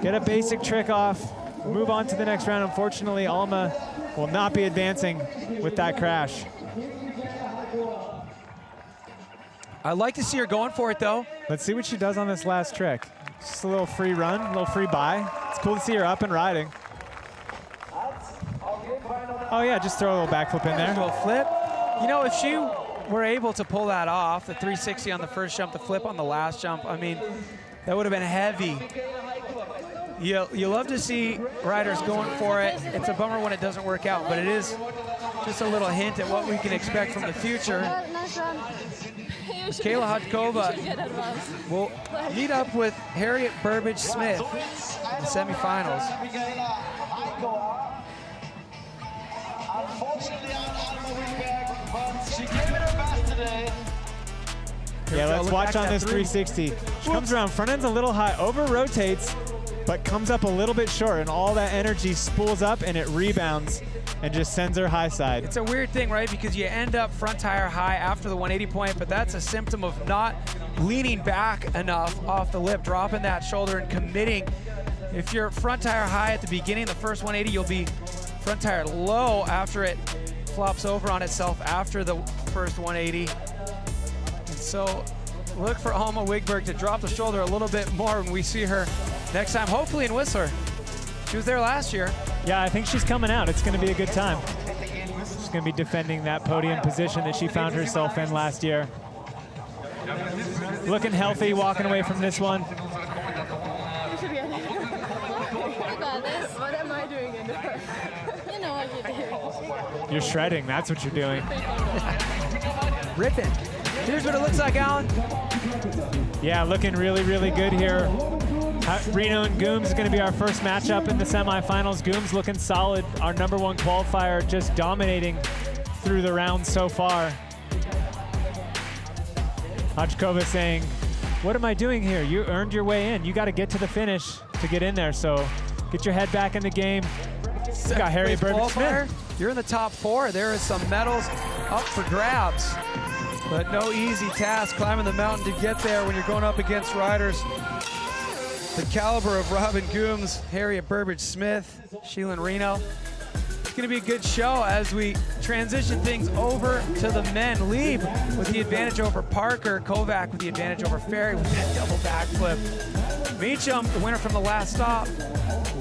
get a basic trick off, move on to the next round. Unfortunately, Alma will not be advancing with that crash. I'd like to see her going for it, though. Let's see what she does on this last trick. Just a little free run, a little free buy. It's cool to see her up and riding. Oh yeah, just throw a little backflip in there. A little flip. You know, if she were able to pull that off, the 360 on the first jump, the flip on the last jump, I mean, that would have been heavy. You love to see riders going for it. It's a bummer when it doesn't work out, but it is just a little hint at what we can expect from the future. Michaela Hodgkova will meet up with Harriet Burbage-Smith in the semifinals. Yeah, let's watch on this 360. She comes around, front end's a little high, over rotates, but comes up a little bit short, and all that energy spools up and it rebounds and just sends her high side. It's a weird thing, right? Because you end up front tire high after the 180 point, but that's a symptom of not leaning back enough off the lip, dropping that shoulder and committing. If you're front tire high at the beginning, the first 180, you'll be front tire low after it flops over on itself after the first 180. And so look for Alma Wigberg to drop the shoulder a little bit more when we see her next time, hopefully in Whistler. She was there last year. Yeah, I think she's coming out. It's going to be a good time. She's going to be defending that podium position that she found herself in last year. Looking healthy, walking away from this one. You should be What am I doing in there? I know what you're doing. You're shredding, that's what you're doing. Ripping. Here's what it looks like, Alan. Yeah, looking really, really good here. Reno and Gooms is going to be our first matchup in the semifinals. Gooms looking solid, our #1 qualifier, just dominating through the round so far. Hachkova saying, what am I doing here? You earned your way in. You got to get to the finish to get in there, so get your head back in the game. You got Harriet Burbage-Smith. You're in the top 4. There is some medals up for grabs, but no easy task climbing the mountain to get there when you're going up against riders the caliber of Robin Gooms, Harriet Burbage-Smith, Sheilyn Reno. It's going to be a good show as we transition things over to the men. Lieb with the advantage over Parker. Kovac with the advantage over Ferry with that double backflip. Meacham, the winner from the last stop,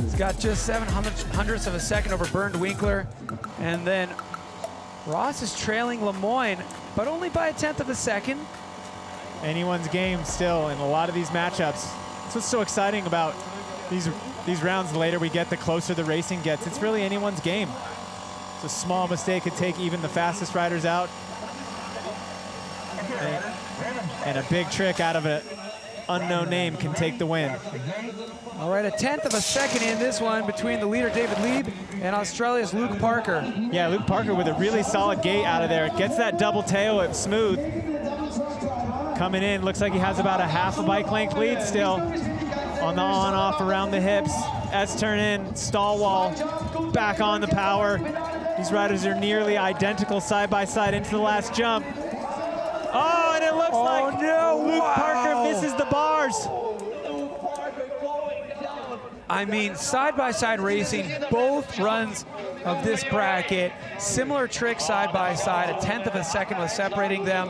he's got just 7/100ths of a second over Bernd Winkler. And then Ross is trailing Lemoyne, but only by 1/10 of a second. Anyone's game still in a lot of these matchups. That's what's so exciting about these rounds. The later we get, the closer the racing gets. It's really anyone's game. It's a small mistake could take even the fastest riders out. And a big trick out of an unknown name can take the win. All right, 1/10 of a second in this one between the leader, David Lieb, and Australia's Luke Parker. Yeah, Luke Parker with a really solid gate out of there. Gets that double tail at smooth. Coming in, looks like he has about a half a bike length lead still on the on-off around the hips. S-turn in, stall wall, back on the power. These riders are nearly identical side by side into the last jump. Oh, and it looks like Luke Parker misses the bars. I mean, side-by-side racing, both runs of this bracket, similar trick side-by-side, 1/10 of a second was separating them.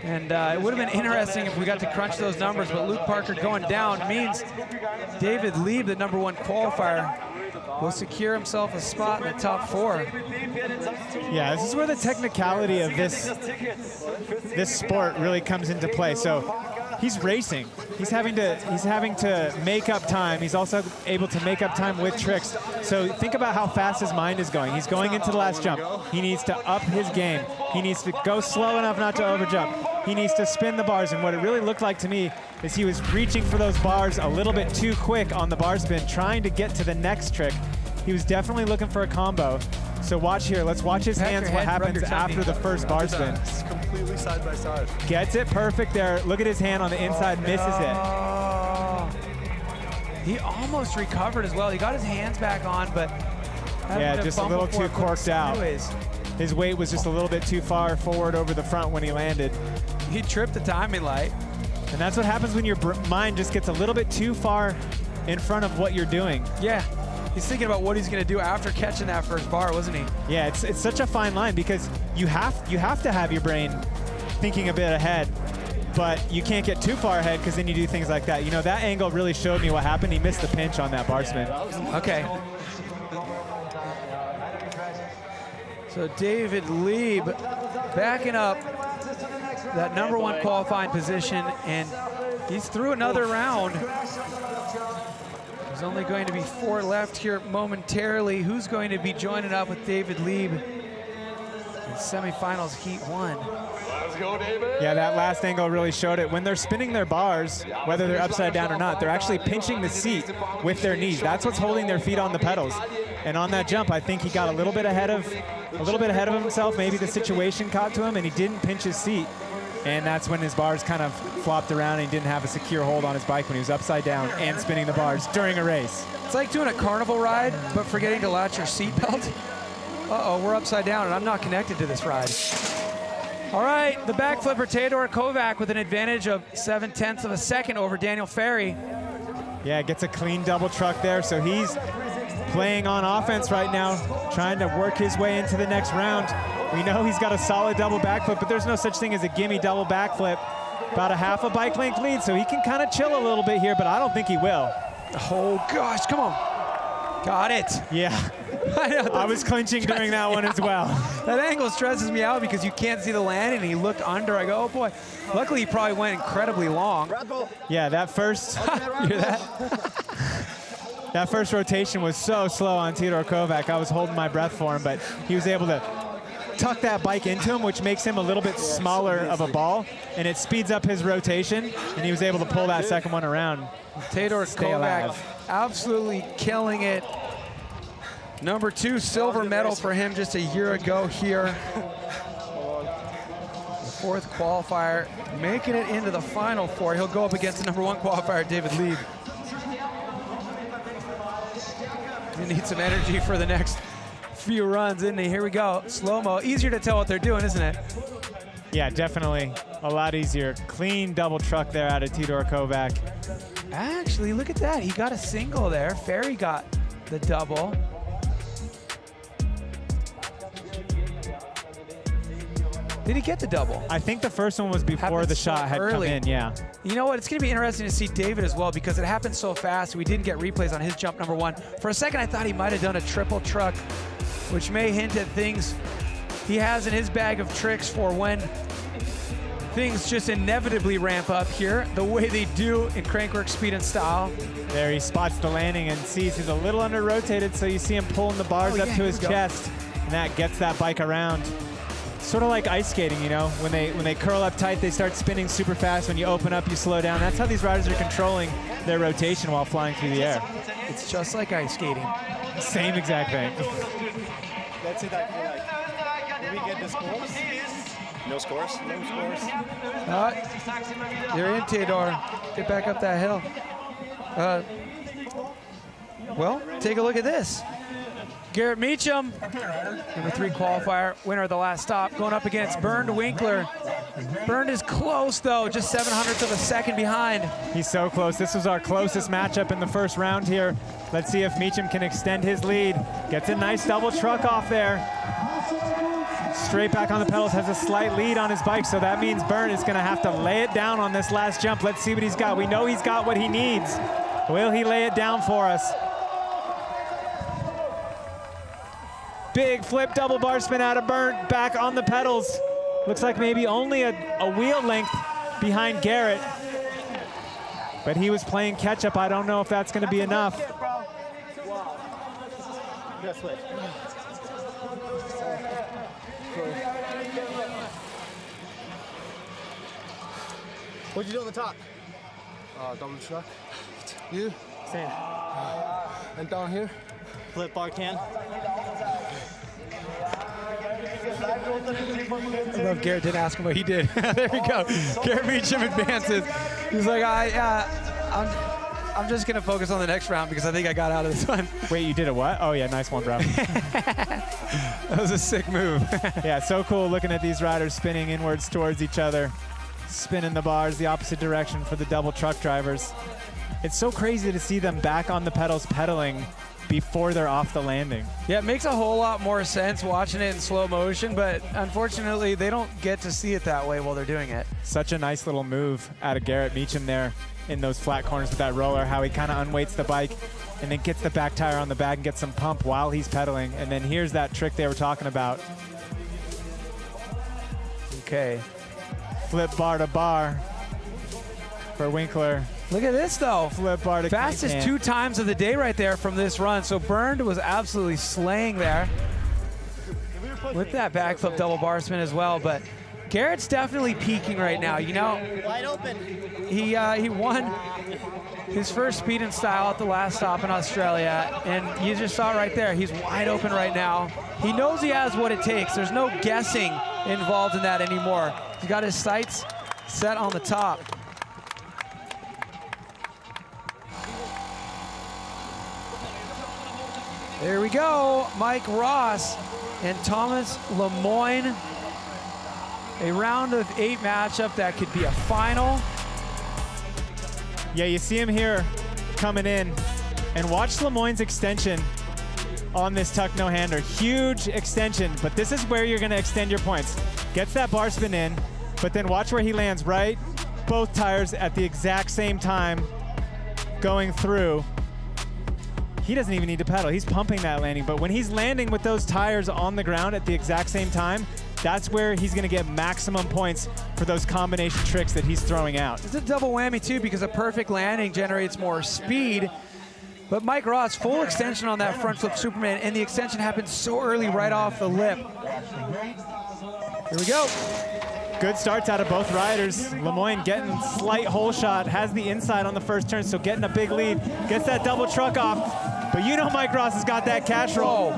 And it would have been interesting if we got to crunch those numbers, but Luke Parker going down means David Lieb, the #1 qualifier, will secure himself a spot in the top 4. Yeah, this is where the technicality of this sport really comes into play. So he's racing. He's having to make up time. He's also able to make up time with tricks. So think about how fast his mind is going. He's going into the last jump. He needs to up his game. He needs to go slow enough not to overjump. He needs to spin the bars. And what it really looked like to me is he was reaching for those bars a little bit too quick on the bar spin, trying to get to the next trick. He was definitely looking for a combo. So watch here. Let's watch his hands, what happens after the first bar spin. It's completely side by side. Gets it perfect there. Look at his hand on the inside, misses it. He almost recovered as well. He got his hands back on, but yeah, just a little too corked out. His weight was just a little bit too far forward over the front when he landed. He tripped the timing light. And that's what happens when your mind just gets a little bit too far in front of what you're doing. Yeah. He's thinking about what he's going to do after catching that first bar, wasn't he? Yeah, it's such a fine line because you have to have your brain thinking a bit ahead, but you can't get too far ahead because then you do things like that. You know, that angle really showed me what happened. He missed the pinch on that bar spin. Okay. So David Lieb backing up that #1 qualifying position, and he's through another round. There's only going to be 4 left here momentarily. Who's going to be joining up with David Lieb in semifinals heat 1? Let's go, David. Yeah, that last angle really showed it. When they're spinning their bars, whether they're upside down or not, they're actually pinching the seat with their knees. That's what's holding their feet on the pedals. And on that jump, I think he got a little bit ahead of himself. Maybe the situation caught to him and he didn't pinch his seat. And that's when his bars kind of flopped around and he didn't have a secure hold on his bike when he was upside down and spinning the bars during a race. It's like doing a carnival ride, but forgetting to latch your seatbelt. Uh-oh, we're upside down and I'm not connected to this ride. All right, the backflipper Teodor Kovac with an advantage of 7/10 of a second over Daniel Ferry. Yeah, gets a clean double truck there, so he's playing on offense right now, trying to work his way into the next round. We know he's got a solid double backflip, but there's no such thing as a gimme double backflip. About a half a bike length lead, so he can kind of chill a little bit here, but I don't think he will. Oh gosh, come on. Got it. Yeah, I was clinching during that one as well. That angle stresses me out because you can't see the landing, and he looked under. I go, oh boy. Luckily, he probably went incredibly long. Yeah, that first, you hear that? That first rotation was so slow on Todor Kovac. I was holding my breath for him, but he was able to tuck that bike into him, which makes him a little bit smaller of a ball, and it speeds up his rotation, and he was able to pull that second one around. Todor Kovac absolutely killing it. Number 2 silver medal for him just a year ago here. The 4th qualifier, making it into the final 4. He'll go up against the number 1 qualifier, David Lieb. He needs some energy for the next few runs, isn't he? Here we go, slow-mo. Easier to tell what they're doing, isn't it? Yeah, definitely a lot easier. Clean double truck there out of Todor Kovac. Actually, look at that. He got a single there. Ferry got the double. Did he get the double? I think the first one was before the shot had come in, yeah. You know what? It's going to be interesting to see David as well because it happened so fast. We didn't get replays on his jump number 1. For a second, I thought he might have done a triple truck, which may hint at things he has in his bag of tricks for when things just inevitably ramp up here, the way they do in Crankworx speed and style. There he spots the landing and sees he's a little under-rotated, so you see him pulling the bars up to his chest, and that gets that bike around. Sort of like ice skating, you know, when they curl up tight, they start spinning super fast. When you open up, you slow down. That's how these riders are controlling their rotation while flying through the air. It's just like ice skating. Same exact thing. That's it, I feel like. Did we get the scores? No scores? No scores. You're in, Todor. Get back up that hill. Well, take a look at this. Garrett Meacham, number 3 qualifier, winner of the last stop, going up against Bernd Winkler. Bernd is close, though, just 0.07 of a second behind. He's so close. This was our closest matchup in the first round here. Let's see if Meacham can extend his lead. Gets a nice double truck off there. Straight back on the pedals, has a slight lead on his bike, so that means Bernd is going to have to lay it down on this last jump. Let's see what he's got. We know he's got what he needs. Will he lay it down for us? Big flip double bar spin out of Bernd, back on the pedals. Looks like maybe only a wheel length behind Garrett. But he was playing catch up. I don't know if that's going to be enough. What'd you do on the top? Double truck. You? Same. And down here? Flip bar can. I love Garrett didn't ask him what he did. There we go. Garrett Meacham advances. He's like, I'm just going to focus on the next round because I think I got out of this one. Wait, you did a what? Oh, yeah, nice one, bro. That was a sick move. Yeah, so cool looking at these riders spinning inwards towards each other, spinning the bars the opposite direction for the double truck drivers. It's so crazy to see them back on the pedals pedaling before they're off the landing. Yeah, it makes a whole lot more sense watching it in slow motion, but unfortunately they don't get to see it that way while they're doing it. Such a nice little move out of Garrett Meacham there in those flat corners with that roller, how he kind of unweights the bike and then gets the back tire on the back and gets some pump while he's pedaling. And then here's that trick they were talking about. Okay. Flip bar to bar for Winkler. Look at this, though. Flip bar to fastest 2 times of the day right there from this run. So Bernd was absolutely slaying there with that backflip double bar spin as well. But Garrett's definitely peaking right now. You know, wide open. He won his first speed and style at the last stop in Australia, and you just saw it right there. He's wide open right now. He knows he has what it takes. There's no guessing involved in that anymore. He's got his sights set on the top. There we go, Mike Ross and Thomas Lemoyne. A round of 8 matchup that could be a final. Yeah, you see him here coming in, and watch Lemoyne's extension on this tuck no-hander. Huge extension, but this is where you're gonna extend your points. Gets that bar spin in, but then watch where he lands, right? Both tires at the exact same time going through. He doesn't even need to pedal. He's pumping that landing, but when he's landing with those tires on the ground at the exact same time, that's where he's gonna get maximum points for those combination tricks that he's throwing out. It's a double whammy too, because a perfect landing generates more speed, But Mike Ross, full extension on that front flip Superman, and the extension happened so early right off the lip. Here we go. Good starts out of both riders. Lemoyne getting slight hole shot, has the inside on the first turn, so getting a big lead. Gets that double truck off. But you know Mike Ross has got that cash roll.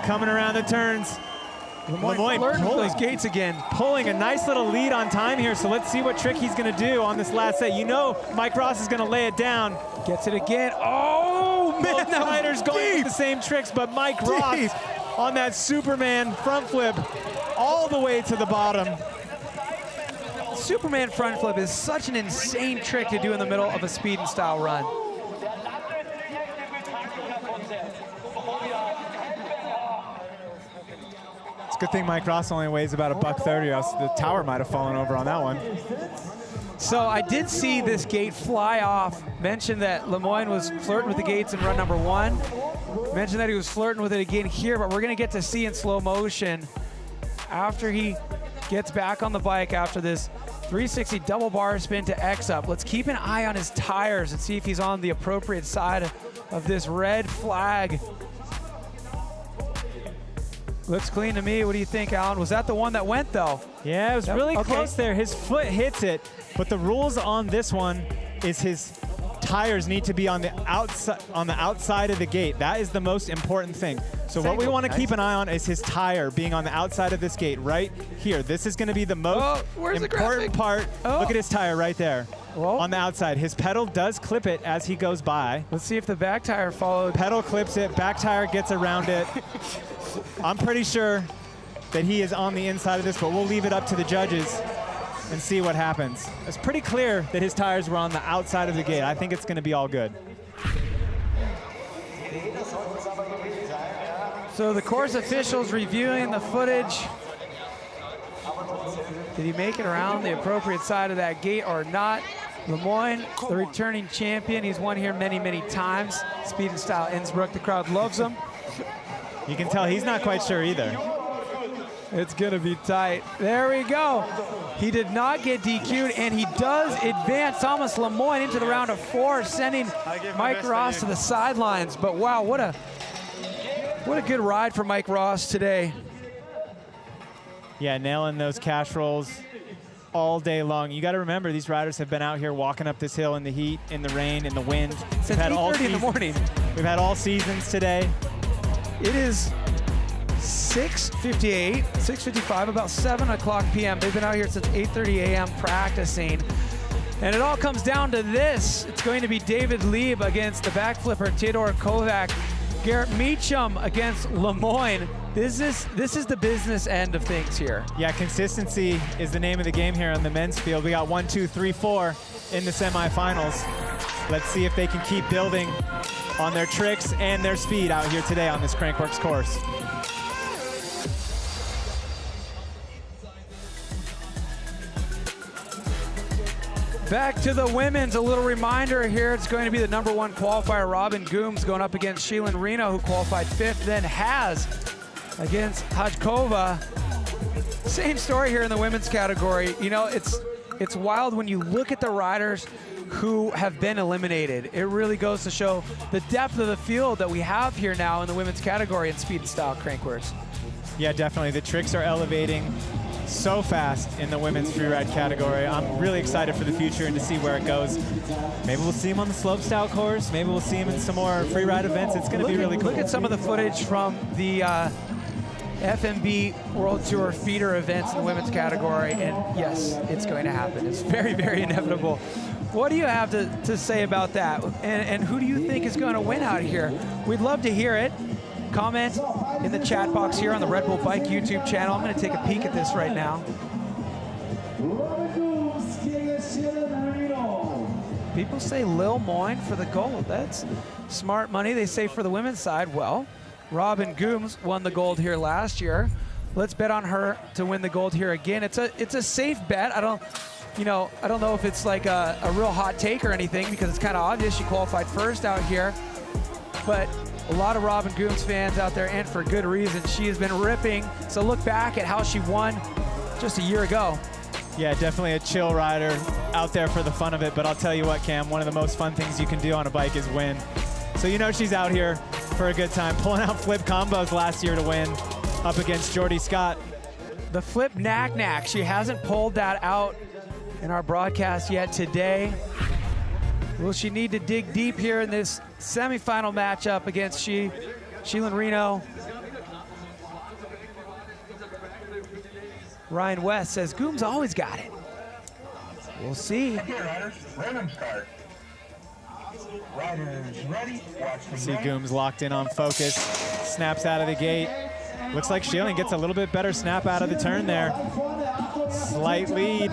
Coming around the turns. Lemoyne flirting with those gates again. Pulling a nice little lead on time here, so let's see what trick he's gonna do on this last set. You know Mike Ross is gonna lay it down. Gets it again. Oh, man, Both riders going with the same tricks, but Mike Ross on that Superman front flip all the way to the bottom. Superman front flip is such an insane trick to do in the middle of a speed and style run. It's a good thing Mike Ross only weighs about $130, or else the tower might have fallen over on that one. So I did see this gate fly off. Mentioned that Lemoyne was flirting with the gates in run number 1. Mentioned that he was flirting with it again here, but we're gonna get to see in slow motion after he gets back on the bike after this 360 double bar spin to X up. Let's keep an eye on his tires and see if he's on the appropriate side of this red flag. Looks clean to me. What do you think, Alan? Was that the one that went, though? Yeah, it was really close there. His foot hits it, but the rules on this one is his tires need to be on the outside of the gate. That is the most important thing. So what we want to keep an eye on is his tire being on the outside of this gate right here. This is going to be the most important part. Look at his tire right there on the outside. His pedal does clip it as he goes by. Let's see if the back tire followed. Pedal clips it, back tire gets around it. I'm pretty sure that he is on the inside of this, but we'll leave it up to the judges and see what happens. It's pretty clear that his tires were on the outside of the gate. I think it's going to be all good. So the course officials reviewing the footage. Did he make it around the appropriate side of that gate or not? Lemoyne, the returning champion. He's won here many, many times. Speed and Style Innsbruck. The crowd loves him. You can tell he's not quite sure either. It's going to be tight. There we go. He did not get DQ'd, and he does advance Thomas Lemoyne into the round of 4, sending Mike Ross to the sidelines. But wow, what a good ride for Mike Ross today. Yeah, nailing those cash rolls all day long. You got to remember, these riders have been out here walking up this hill in the heat, in the rain, in the wind. Since 8:30 in the morning. We've had all seasons today. It is 6:58, 6:55, about 7 o'clock p.m. They've been out here since 8:30 a.m. practicing. And it all comes down to this. It's going to be David Lieb against the back flipper, Theodore Kovac. Garrett Meacham against Lemoyne. This is the business end of things here. Yeah, consistency is the name of the game here on the men's field. We got 1, 2, 3, 4 in the semifinals. Let's see if they can keep building on their tricks and their speed out here today on this Crankworx course. Back to the women's, a little reminder here. It's going to be the #1 qualifier, Robin Gooms, going up against Sheilyn Reno, who qualified 5th, then Haz against Hajkova. Same story here in the women's category. You know, it's wild when you look at the riders who have been eliminated. It really goes to show the depth of the field that we have here now in the women's category in speed and style Crankworx. Yeah, definitely. The tricks are elevating so fast in the women's freeride category. I'm really excited for the future and to see where it goes. Maybe we'll see him on the slopestyle course. Maybe we'll see him in some more freeride events. It's going to be really cool. Look at some of the footage from the FMB World Tour feeder events in the women's category, and yes, it's going to happen. It's very, very inevitable. What do you have to say about that? And who do you think is going to win out here? We'd love to hear it. Comment in the chat box here on the Red Bull Bike YouTube channel. I'm going to take a peek at this right now. People say Lil Moyne for the gold. That's smart money. They say for the women's side, well, Robin Gooms won the gold here last year. Let's bet on her to win the gold here again. It's a safe bet. I don't know if it's like a real hot take or anything, because it's kind of obvious she qualified first out here. But a lot of Robin Gooms fans out there, and for good reason. She has been ripping. So look back at how she won just a year ago. Yeah, definitely a chill rider out there for the fun of it. But I'll tell you what, Cam, one of the most fun things you can do on a bike is win. So you know she's out here for a good time, pulling out flip combos last year to win up against Jordy Scott. The flip knack-knack. She hasn't pulled that out in our broadcast yet today. Will she need to dig deep here in this semifinal matchup against Sheilyn Reno? Ryan West says, Goom's always got it. We'll see. See Gooms locked in on focus, snaps out of the gate. Looks like Sheilyn gets a little bit better snap out of the turn there. Slight lead.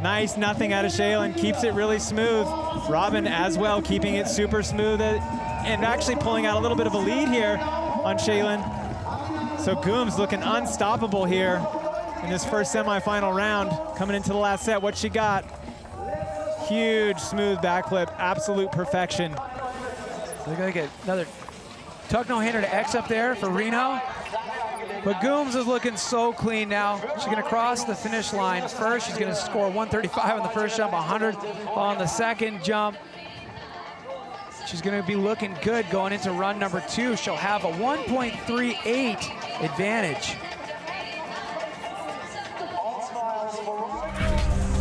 Nice nothing out of Sheilyn, keeps it really smooth. Robin as well, keeping it super smooth and actually pulling out a little bit of a lead here on Sheilyn. So Gooms looking unstoppable here in this first semifinal round. Coming into the last set, what she got? Huge smooth backflip, absolute perfection. They're gonna get another tuck no hander to X up there for Reno. But Gooms is looking so clean now. She's gonna cross the finish line first. She's gonna score 135 on the first jump, 100 on the second jump. She's gonna be looking good going into run number 2. She'll have a 1.38 advantage.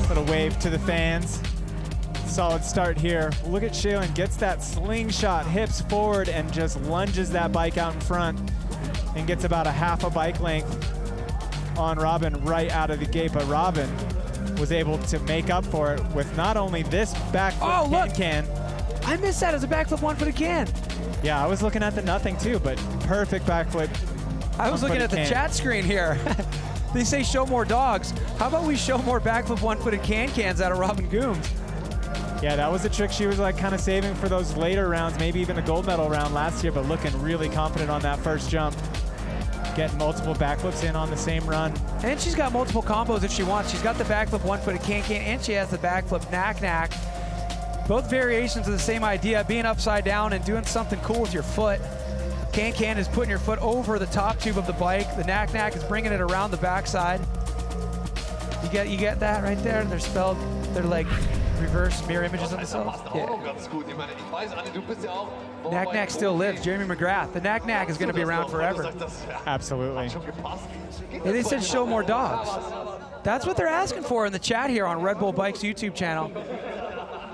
Put a wave to the fans. Solid start here. Look at Sheilyn, gets that slingshot, hips forward, and just lunges that bike out in front and gets about a half a bike length on Robin right out of the gate. But Robin was able to make up for it with not only this backflip can. I missed that as a backflip one-footed can. Yeah, I was looking at the nothing too, but perfect backflip. I was looking at the chat screen here. They say show more dogs. How about we show more backflip one-footed cans out of Robin Gooms? Yeah, that was a trick she was like kind of saving for those later rounds, maybe even the gold medal round last year, but looking really confident on that first jump. Getting multiple backflips in on the same run. And she's got multiple combos if she wants. She's got the backflip one-footed can, and she has the backflip knack-knack. Both variations of the same idea, being upside down and doing something cool with your foot. Can is putting your foot over the top tube of the bike. The knack-knack is bringing it around the backside. You get that right there? They're like reverse mirror images of themselves. Yeah. Knack-knack still lives. Jeremy McGrath. The knack-knack is going to be around forever. Absolutely. And they said show more dogs. That's what they're asking for in the chat here on Red Bull Bikes YouTube channel.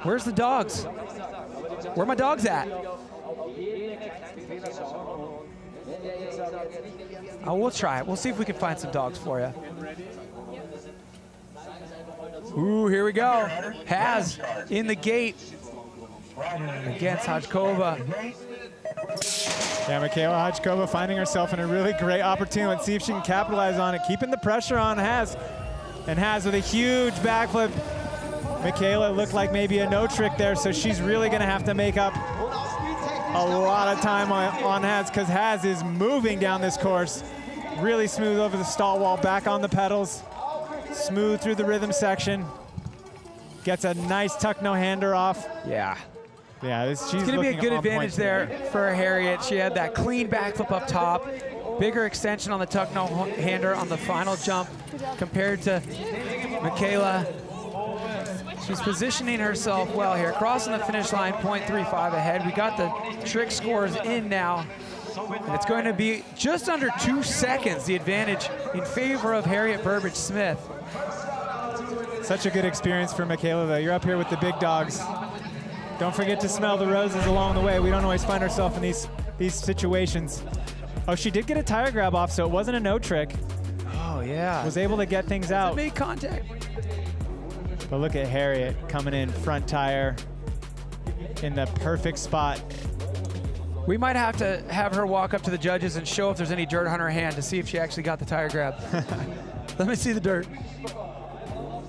Where's the dogs? Where are my dogs at? Oh, we'll try it. We'll see if we can find some dogs for you. Ooh, here we go. Has in the gate against Hodgkova. Yeah, Michaela Hodgkova finding herself in a really great opportunity. Let's see if she can capitalize on it. Keeping the pressure on Has. And Has with a huge backflip. Michaela looked like maybe a no trick there, so she's really gonna have to make up a lot of time on Has, because Has is moving down this course. Really smooth over the stall wall, back on the pedals. Smooth through the rhythm section. Gets a nice tuck no-hander off. Yeah. Yeah, she's going to be a good advantage there for Harriet. She had that clean backflip up top, bigger extension on the tuck no-hander on the final jump compared to Michaela. She's positioning herself well here. Crossing the finish line, 0.35 ahead. We got the trick scores in now. And it's going to be just under 2 seconds, the advantage in favor of Harriet Burbridge-Smith. Such a good experience for Michaela, though. You're up here with the big dogs. Don't forget to smell the roses along the way. We don't always find ourselves in these situations. Oh, she did get a tire grab off, so it wasn't a no trick. Oh, yeah. Was able to get things out. Made contact. But look at Harriet coming in front tire in the perfect spot. We might have to have her walk up to the judges and show if there's any dirt on her hand to see if she actually got the tire grab. Let me see the dirt.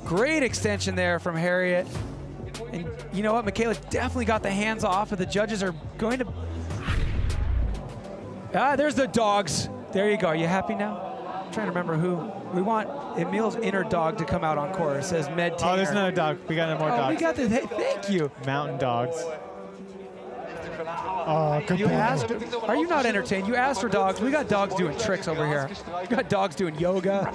Great extension there from Harriet. And you know what? Michaela definitely got the hands off, but the judges are going to... Ah, there's the dogs. There you go. Are you happy now? I'm trying to remember who. We want Emil's inner dog to come out on course. It says Med Tainer. Oh, there's another dog. We got more dogs. We got the... Hey, thank you. Mountain dogs. Oh, good. You asked, are you not entertained? You asked for dogs. We got dogs doing tricks over here. We got dogs doing yoga.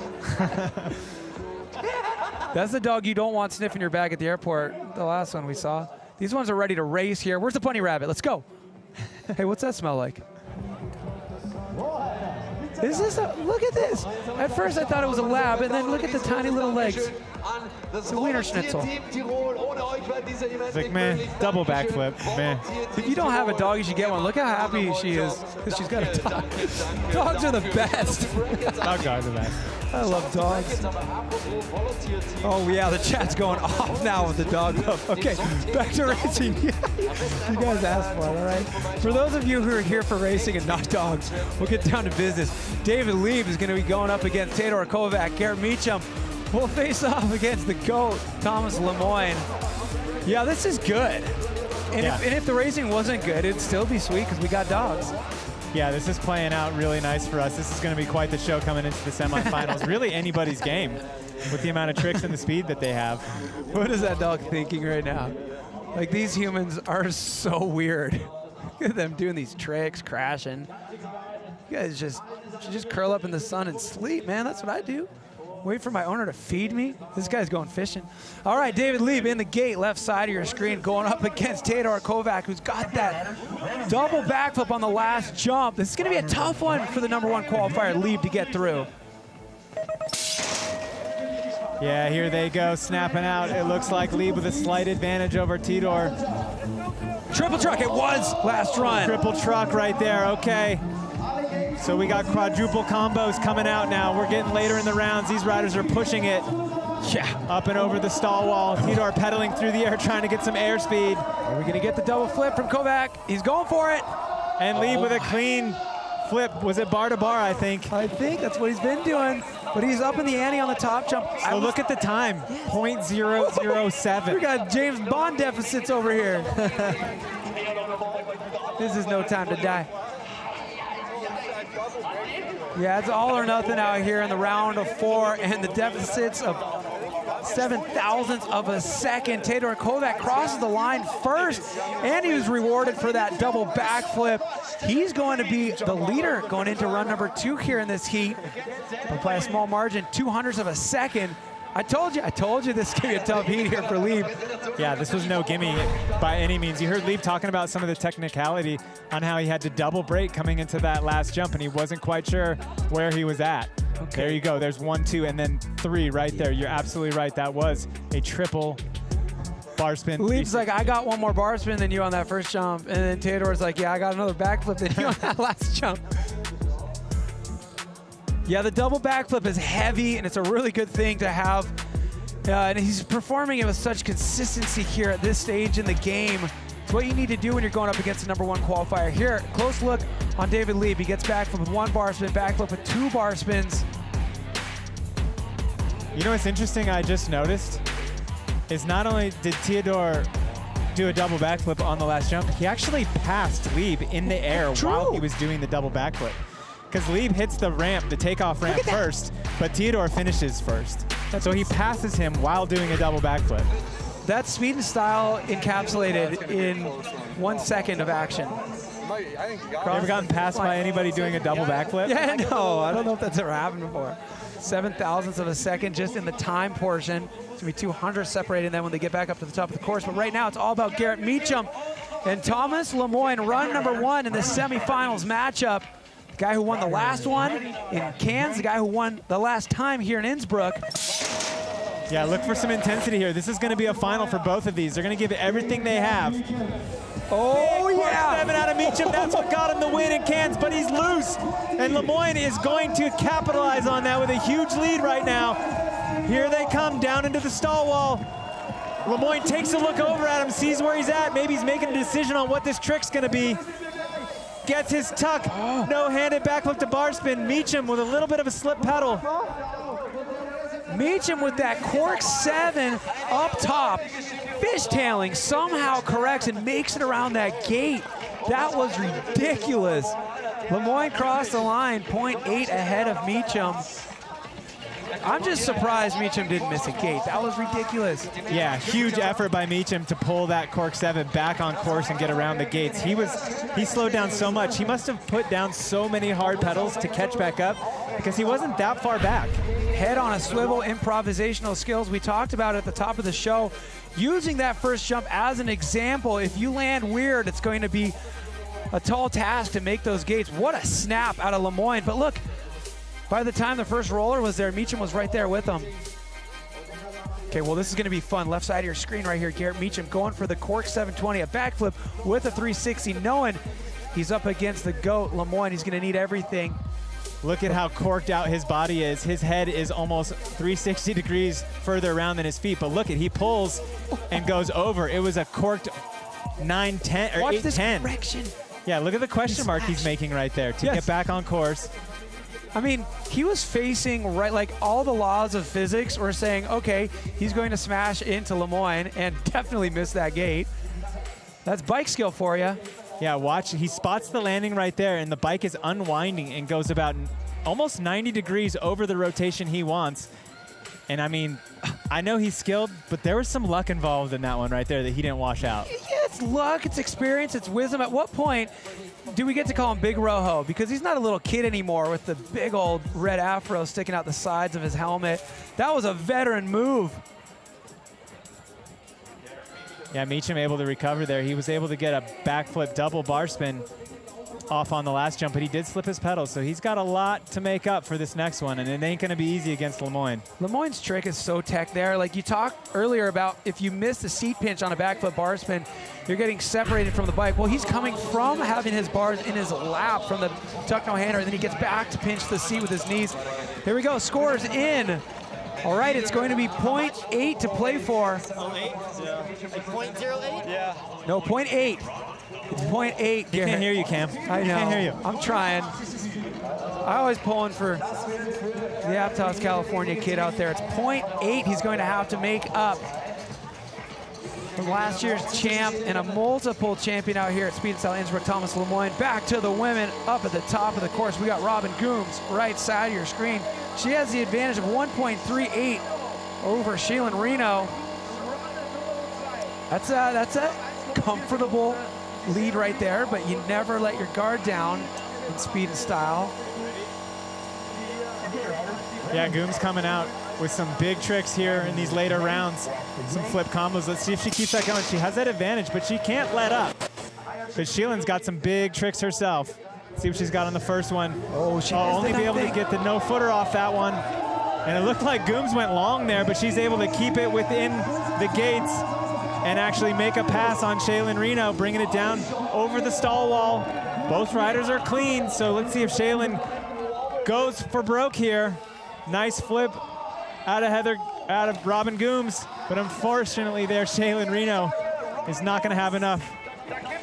That's the dog you don't want sniffing your bag at the airport, the last one we saw. These ones are ready to race here. Where's the bunny rabbit? Let's go. Hey, what's that smell like? Is this a, look at this. At first I thought it was a lab, and then look at the tiny little legs. It's a wiener schnitzel. It's like, man, double backflip, man. If you don't have a dog, you should get one. Look how happy she is because she's got a dog. Dogs are the best. Dogs are the best. I love dogs. Oh yeah, the chat's going off now with the dog love. Okay, back to racing. You guys asked for it, all right? For those of you who are here for racing and not dogs, we'll get down to business. David Lieb is going to be going up against Tedor Kovac. Garrett Meacham will face off against the GOAT, Thomas Lemoyne. Yeah, this is good. And, if the racing wasn't good, it'd still be sweet because we got dogs. Yeah, this is playing out really nice for us. This is going to be quite the show coming into the semifinals. Really anybody's game with the amount of tricks and the speed that they have. What is that dog thinking right now? Like, these humans are so weird. Look at them doing these tricks, crashing. You guys should just curl up in the sun and sleep, man. That's what I do. Wait for my owner to feed me. This guy's going fishing. All right, David Lieb in the gate, left side of your screen, going up against Tedor Kovac, who's got that double backflip on the last jump. This is going to be a tough one for the #1 qualifier, Lieb, to get through. Yeah, here they go, snapping out. It looks like Lieb with a slight advantage over Tedor. Triple truck, it was last run. Triple truck right there, okay. So we got quadruple combos coming out now. We're getting later in the rounds. These riders are pushing it. Yeah, up and over the stall wall. Tedor pedaling through the air, trying to get some airspeed. Are we gonna get the double flip from Kovac? He's going for it. And Lieb with a clean flip. Was it bar to bar, I think? I think that's what he's been doing. But he's up in the ante on the top jump. So look at the time, 0.007. We got James Bond deficits over here. This is no time to die. Yeah, it's all or nothing out here in the round of 4, and the deficits of 0.007 of a second. Tedor Kovac crosses the line first, and he was rewarded for that double backflip. He's going to be the leader going into run number 2 here in this heat, but by a small margin, 0.02 of a second. I told you this is going to be a tough heat here for Lieb. Yeah, this was no gimme by any means. You heard Lieb talking about some of the technicality on how he had to double brake coming into that last jump, and he wasn't quite sure where he was at. Okay. There you go. There's 1, 2, and then 3 right there. You're absolutely right. That was a triple bar spin. Lieb's like, I got one more bar spin than you on that first jump. And then Tedor's like, yeah, I got another backflip than you on that last jump. Yeah, the double backflip is heavy, and it's a really good thing to have. And he's performing it with such consistency here at this stage in the game. It's what you need to do when you're going up against the #1 qualifier. Here, close look on David Lieb. He gets backflip with 1 bar spin, backflip with 2 bar spins. You know what's interesting I just noticed is not only did Tedor do a double backflip on the last jump, he actually passed Lieb in the air while he was doing the double backflip. Because Lieb hits the ramp, the takeoff ramp first, but Tedor finishes first. So he passes him while doing a double backflip. That's speed and style encapsulated in 1 second of action. You ever gotten passed by anybody doing a double backflip? Yeah, no, I don't know if that's ever happened before. 0.007 of a second just in the time portion. It's going to be 200 separating them when they get back up to the top of the course. But right now, it's all about Garrett Meacham and Thomas Lemoyne, run #1 in the semifinals matchup. The guy who won the last one in Cairns, the guy who won the last time here in Innsbruck. Yeah, look for some intensity here. This is going to be a final for both of these. They're going to give it everything they have. Oh, yeah. 7 out of Meacham. That's what got him the win in Cairns, but he's loose. And Lemoyne is going to capitalize on that with a huge lead right now. Here they come down into the stall wall. Lemoyne takes a look over at him, sees where he's at. Maybe he's making a decision on what this trick's going to be. Gets his tuck. No-handed backflip to bar spin. Meacham with a little bit of a slip pedal. Meacham with that cork 7 up top. Fishtailing somehow corrects and makes it around that gate. That was ridiculous. Lemoyne crossed the line, 0.8 ahead of Meacham. I'm just surprised Meacham didn't miss a gate. That was ridiculous. Yeah, huge effort by Meacham to pull that cork 7 back on course and get around the gates. He slowed down so much. He must have put down so many hard pedals to catch back up because he wasn't that far back. head on a swivel, improvisational skills. We talked about it at the top of the show. Using that first jump as an example, if you land weird, it's going to be a tall task to make those gates. What a snap out of Lemoyne. But look, by the time the first roller was there, Meacham was right there with them. Okay, well, this is going to be fun. Left side of your screen right here, Garrett Meacham going for the Quarterfinals 720, a backflip with a 360, knowing he's up against the GOAT, Lemoyne. He's going to need everything. Look at how corked out his body is. His head is almost 360 degrees further around than his feet, but look at, he pulls and goes over. It was a corked 9-10 or 8-10. Watch this correction. Yeah, look at the question mark he's making right there to get back on course. I mean, he was facing right, like all the laws of physics were saying, okay, he's going to smash into Lemoyne and definitely miss that gate. That's bike skill for you. Yeah, watch, he spots the landing right there and the bike is unwinding and goes about almost 90 degrees over the rotation he wants. And I mean, I know he's skilled, but there was some luck involved in that one right there that he didn't wash out. Yeah, it's luck, it's experience, it's wisdom. At what point do we get to call him Big Rojo? Because he's not a little kid anymore with the big old red afro sticking out the sides of his helmet. That was a veteran move. Yeah, Meacham able to recover there. He was able to get a backflip double bar spin off on the last jump, but he did slip his pedals, so he's got a lot to make up for this next one, and it ain't going to be easy against Lemoyne. Lemoyne's trick is so tech there. Like you talked earlier about if you miss the seat pinch on a backflip bar spin, you're getting separated from the bike. Well, he's coming from having his bars in his lap from the tuck no hander, and then he gets back to pinch the seat with his knees. Here we go, scores in. All right, it's going to be 0.8 to play for. 0.08? Yeah. No, 0.8. It's 0.8. He can't hear you, Cam. I know. Can't hear you. I'm trying. I always pulling for the Aptos, California kid out there. It's 0.8 he's going to have to make up from last year's champ and a multiple champion out here at Speed and Style Innsbruck, Thomas Lemoyne. Back to the women up at the top of the course. We got Robin Gooms right side of your screen. She has the advantage of 1.38 over Sheilyn Reno. That's a comfortable lead right there, but you never let your guard down in Speed and Style. Yeah, Gooms coming out with some big tricks here in these later rounds. Some flip combos. Let's see if she keeps that going. She has that advantage, but she can't let up. But Sheilyn's got some big tricks herself. See what she's got on the first one. Oh, she only be able to get the no footer off that one. And it looked like Gooms went long there, but she's able to keep it within the gates and actually make a pass on Sheilyn Reno, bringing it down over the stall wall. Both riders are clean, so let's see if Sheilyn goes for broke here. Nice flip out of Robin Gooms, but unfortunately there, Sheilyn Reno is not gonna have enough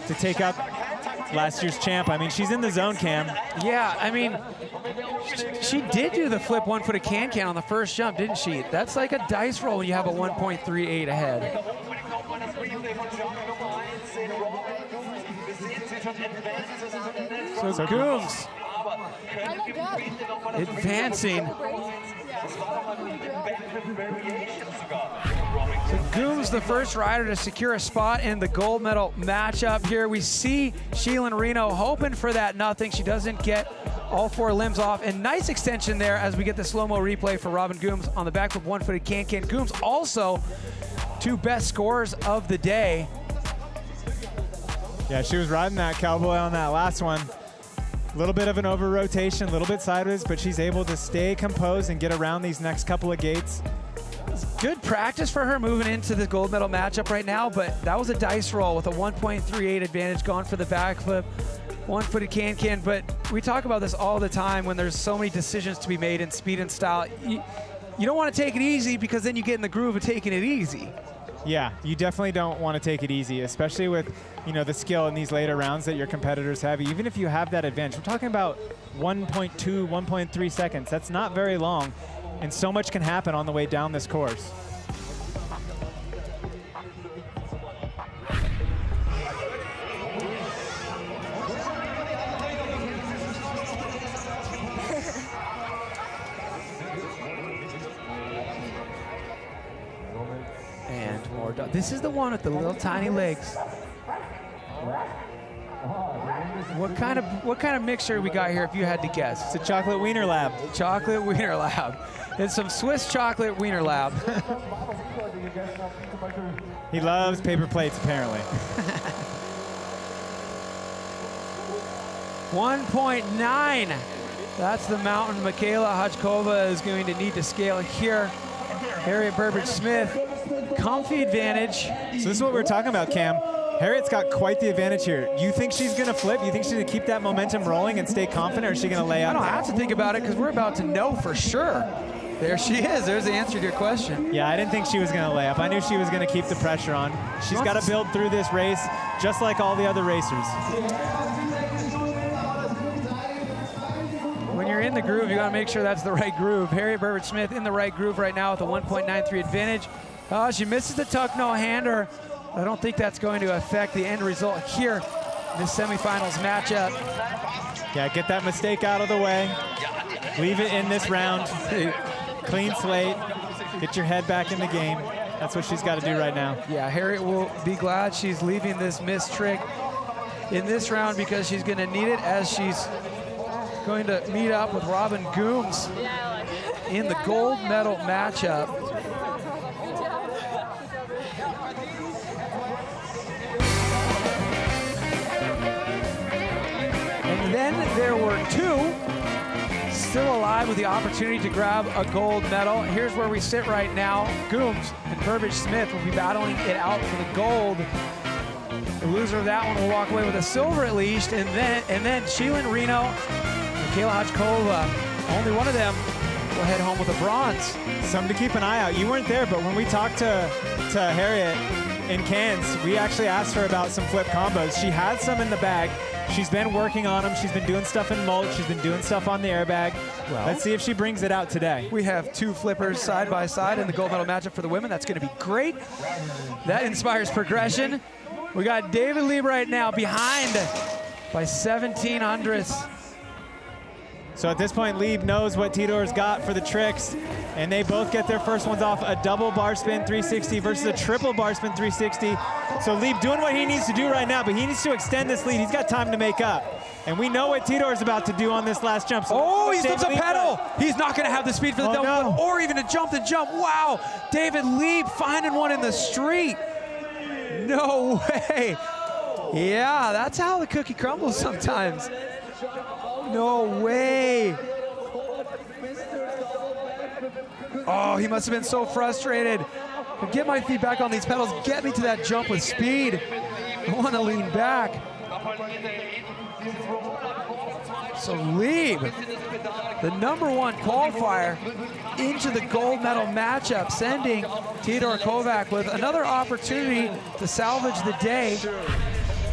to take up last year's champ. I mean, she's in the zone, Cam. Yeah, I mean, she did do the flip one-footed can-can on the first jump, didn't she? That's like a dice roll when you have a 1.38 ahead. So Gooms advancing. So Gooms, the first rider to secure a spot in the gold medal matchup here. We see Sheilyn Reno hoping for that nothing. She doesn't get all four limbs off. And nice extension there as we get the slow-mo replay for Robin Gooms on the back of one-footed can-can. Gooms also two best scores of the day. Yeah, she was riding that cowboy on that last one. A little bit of an over rotation, a little bit sideways, but she's able to stay composed and get around these next couple of gates. Good practice for her moving into the gold medal matchup right now, but that was a dice roll with a 1.38 advantage going for the backflip, one-footed can-can. But we talk about this all the time when there's so many decisions to be made in Speed and Style. You don't want to take it easy because then you get in the groove of taking it easy. Yeah, you definitely don't want to take it easy, especially with, you know, the skill in these later rounds that your competitors have. Even if you have that advantage, we're talking about 1.2, 1.3 seconds. That's not very long, and so much can happen on the way down this course. And more done. This is the one with the little tiny legs. What kind of mixture we got here if you had to guess? It's a chocolate wiener lab. Chocolate wiener lab. It's some Swiss chocolate wiener lab. He loves paper plates, apparently. 1.9. That's the mountain Michaela Hodgkova is going to need to scale here. Harriet Burbridge-Smith, comfy advantage. So this is what we were talking about, Cam. Harriet's got quite the advantage here. You think she's going to flip? You think she's going to keep that momentum rolling and stay confident, or is she going to lay out? I don't have to think about it because we're about to know for sure. There she is. There's the answer to your question. Yeah, I didn't think she was going to lay up. I knew she was going to keep the pressure on. She's got to build through this race just like all the other racers. When you're in the groove, you got to make sure that's the right groove. Harriet Burbridge-Smith in the right groove right now with a 1.93 advantage. Oh, she misses the tuck no-hander. I don't think that's going to affect the end result here in this semifinals matchup. Yeah, get that mistake out of the way. Leave it in this round. Clean slate. Get your head back in the game. That's what she's got to do right now. Yeah, Harriet will be glad she's leaving this missed trick in this round because she's going to need it as she's going to meet up with Robin Gooms in the gold medal matchup. And then there were two still alive with the opportunity to grab a gold medal. Here's where we sit right now. Gooms and Burbridge-Smith will be battling it out for the gold. The loser of that one will walk away with a silver at least, and then Sheilyn Reno, Michaela Hodgkova, only one of them will head home with a bronze. Something to keep an eye out. You weren't there, but when we talked to Harriet in Cairns, we actually asked her about some flip combos. She has some in the bag. She's been working on them. She's been doing stuff in mulch. She's been doing stuff on the airbag. Well, let's see if she brings it out today. We have two flippers side by side in the gold medal matchup for the women. That's going to be great. That inspires progression. We got David Lieb right now behind by 17 hundredths. So at this point, Lieb knows what Tidor's got for the tricks, and they both get their first ones off, a double bar spin 360 versus a triple bar spin 360. So Lieb doing what he needs to do right now, but he needs to extend this lead. He's got time to make up. And we know what Tidor's about to do on this last jump. So oh, he slips a pedal. He's not going to have the speed for the double flip or even to jump the jump. Wow, David Lieb finding one in the street. No way. Yeah, that's how the cookie crumbles sometimes. No way. Oh, he must have been so frustrated. Get my feet back on these pedals. Get me to that jump with speed. I want to lean back. So Lieb, the #1 qualifier, into the gold medal matchup, sending Tidor Kovac with another opportunity to salvage the day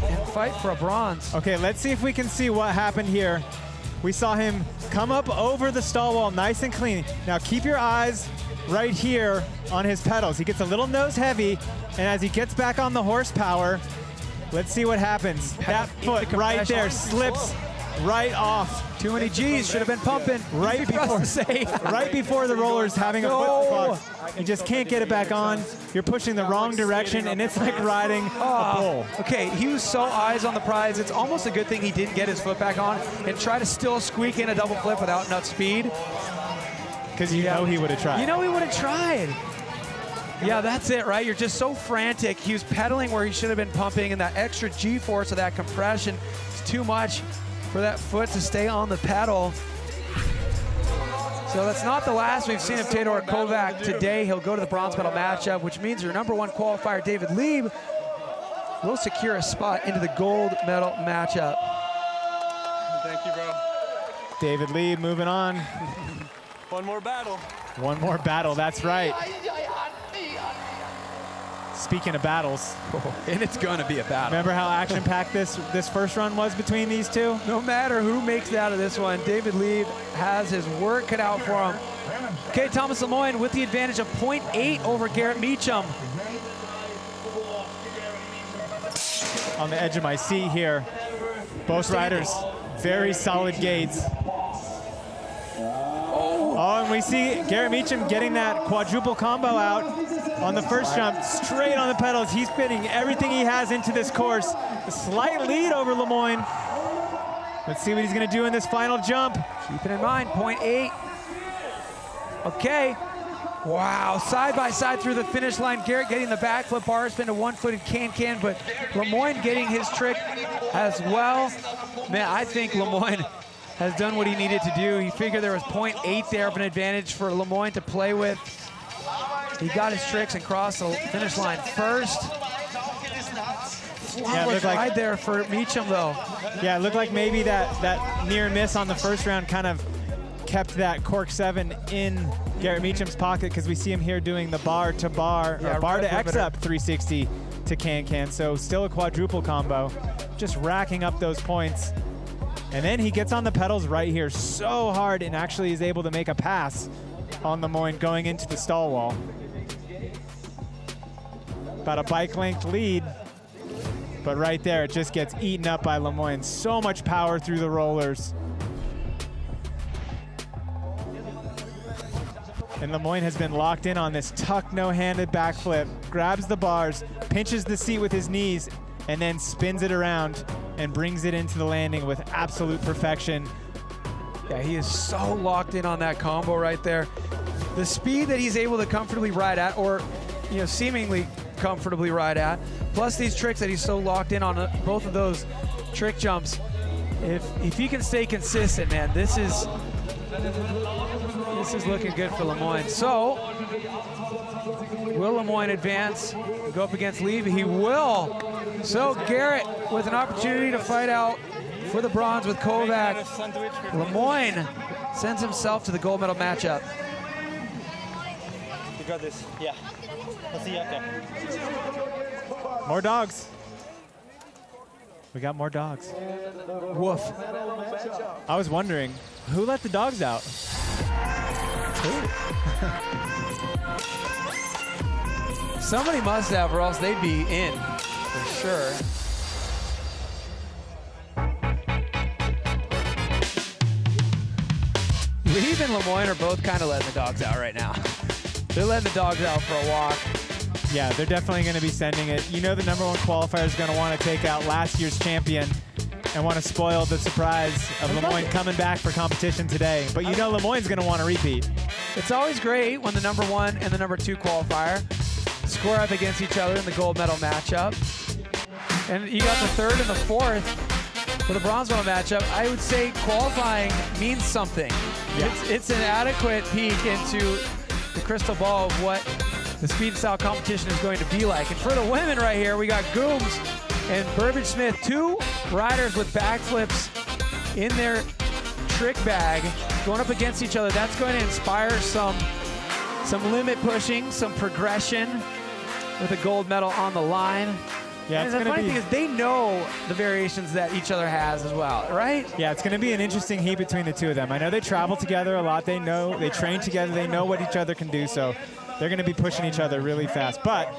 and fight for a bronze. Okay, let's see if we can see what happened here. We saw him come up over the stall wall nice and clean. Now keep your eyes right here on his pedals. He gets a little nose heavy, and as he gets back on the horsepower, let's see what happens. That foot right there slips right off. Too many G's, should have been pumping. Right before the roller's having a foot box. You just can't get it back on. You're pushing the wrong direction, and it's like riding a bull. Okay, he was so eyes on the prize. It's almost a good thing he didn't get his foot back on and try to still squeak in a double flip without enough speed. Because you know he would have tried. You know he would have tried. Yeah, that's it, right? You're just so frantic. He was pedaling where he should have been pumping, and that extra G-force of that compression is too much for that foot to stay on the pedal. So that's not the last we've seen of Tidor Kovac today. He'll go to the bronze medal matchup, which means your #1 qualifier, David Lieb, will secure a spot into the gold medal matchup. Thank you, bro. David Lieb moving on. One more battle. One more battle, that's right. Speaking of battles. And it's gonna be a battle. Remember how action-packed this first run was between these two? No matter who makes it out of this one, David Lieb has his work cut out for him. Okay, Thomas Lemoyne with the advantage of 0.8 over Garrett Meacham. On the edge of my seat here. Both riders, very solid gates. Oh, and we see Garrett Meacham getting that quadruple combo out on the first jump, straight on the pedals. He's putting everything he has into this course. A slight lead over Lemoyne. Let's see what he's gonna do in this final jump. Keep it in mind, 0.8. Okay. Wow, side by side through the finish line. Garrett getting the backflip bar spin to one-footed can-can, but Lemoyne getting his trick as well. Man, I think Lemoyne has done what he needed to do. He figured there was 0.8 there of an advantage for Lemoyne to play with. He got his tricks and crossed the finish line first. Yeah, it looked like right there for Meacham, though. Yeah, it looked like maybe that near miss on the first round kind of kept that cork 7 in Garrett Meacham's pocket, because we see him here doing the bar to bar, Yeah, bar to right, X up 360 to can-can. So still a quadruple combo, just racking up those points. And then he gets on the pedals right here so hard and actually is able to make a pass on Lemoyne going into the stall wall. About a bike length lead, but right there it just gets eaten up by Lemoyne. So much power through the rollers. And Lemoyne has been locked in on this tuck no-handed backflip, grabs the bars, pinches the seat with his knees, and then spins it around and brings it into the landing with absolute perfection. Yeah, he is so locked in on that combo right there. The speed that he's able to comfortably ride at, or seemingly comfortably ride at, plus these tricks that he's so locked in on both of those trick jumps. If he can stay consistent, man, this is looking good for Lemoyne. So, will Lemoyne advance and go up against Levy? He will. So Garrett with an opportunity to fight out for the bronze with Kovac. Lemoyne sends himself to the gold medal matchup. You got this. Yeah. I'll see you out there. More dogs. We got more dogs. Woof. I was wondering, who let the dogs out? Somebody must have, or else they'd be in for sure. Reeve and Lemoyne are both kind of letting the dogs out right now. They're letting the dogs out for a walk. Yeah, they're definitely going to be sending it. You know the #1 qualifier is going to want to take out last year's champion and want to spoil the surprise of Lemoyne coming back for competition today. But you know Lemoyne's going to want to repeat. It's always great when the #1 and the #2 qualifier score up against each other in the gold medal matchup. And you got the 3rd and the 4th for the bronze medal matchup. I would say qualifying means something. Yeah. It's an adequate peek into the crystal ball of what the speed and style competition is going to be like. And for the women right here, we got Gooms and Burbage Smith, 2 riders with backflips in their trick bag going up against each other. That's going to inspire some limit pushing, some progression with a gold medal on the line. Yeah, and the funny thing is they know the variations that each other has as well, right? Yeah, it's going to be an interesting heat between the two of them. I know they travel together a lot. They know, they train together. They know what each other can do. So they're going to be pushing each other really fast. But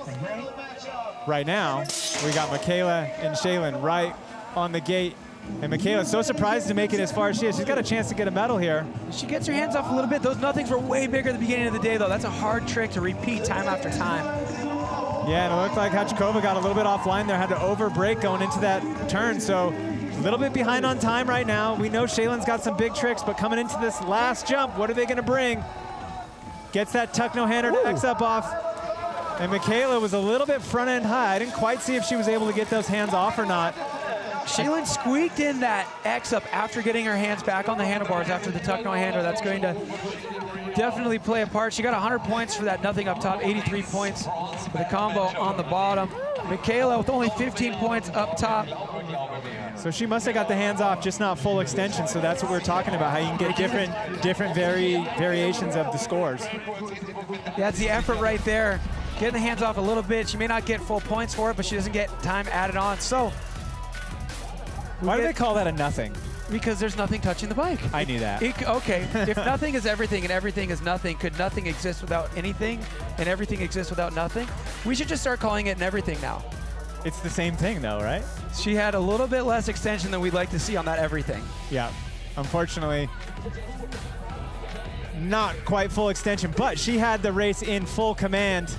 right now, we got Michaela and Shaylin right on the gate. And Michaela's so surprised to make it as far as she is. She's got a chance to get a medal here. She gets her hands off a little bit. Those nothings were way bigger at the beginning of the day, though. That's a hard trick to repeat time after time. Yeah, and it looked like Hachkova got a little bit offline there, had to over-brake going into that turn. So a little bit behind on time right now. We know Shaylin's got some big tricks, but coming into this last jump, what are they going to bring? Gets that tuck no-hander to X-up off. And Michaela was a little bit front-end high. I didn't quite see if she was able to get those hands off or not. Shaylin squeaked in that X-up after getting her hands back on the handlebars after the tuck no-hander. That's going to definitely play a part. She got 100 points for that nothing up top, 83 points for the combo on the bottom. Michaela with only 15 points up top. So she must have got the hands off, just not full extension. So that's what we're talking about, how you can get different variations of the scores. Yeah, it's the effort right there. Getting the hands off a little bit. She may not get full points for it, but she doesn't get time added on. So why do they call that a nothing? Because there's nothing touching the bike. I knew that. Okay, if nothing is everything and everything is nothing, could nothing exist without anything and everything exist without nothing? We should just start calling it an everything now. It's the same thing though, right? She had a little bit less extension than we'd like to see on that everything. Yeah, unfortunately, not quite full extension, but she had the race in full command.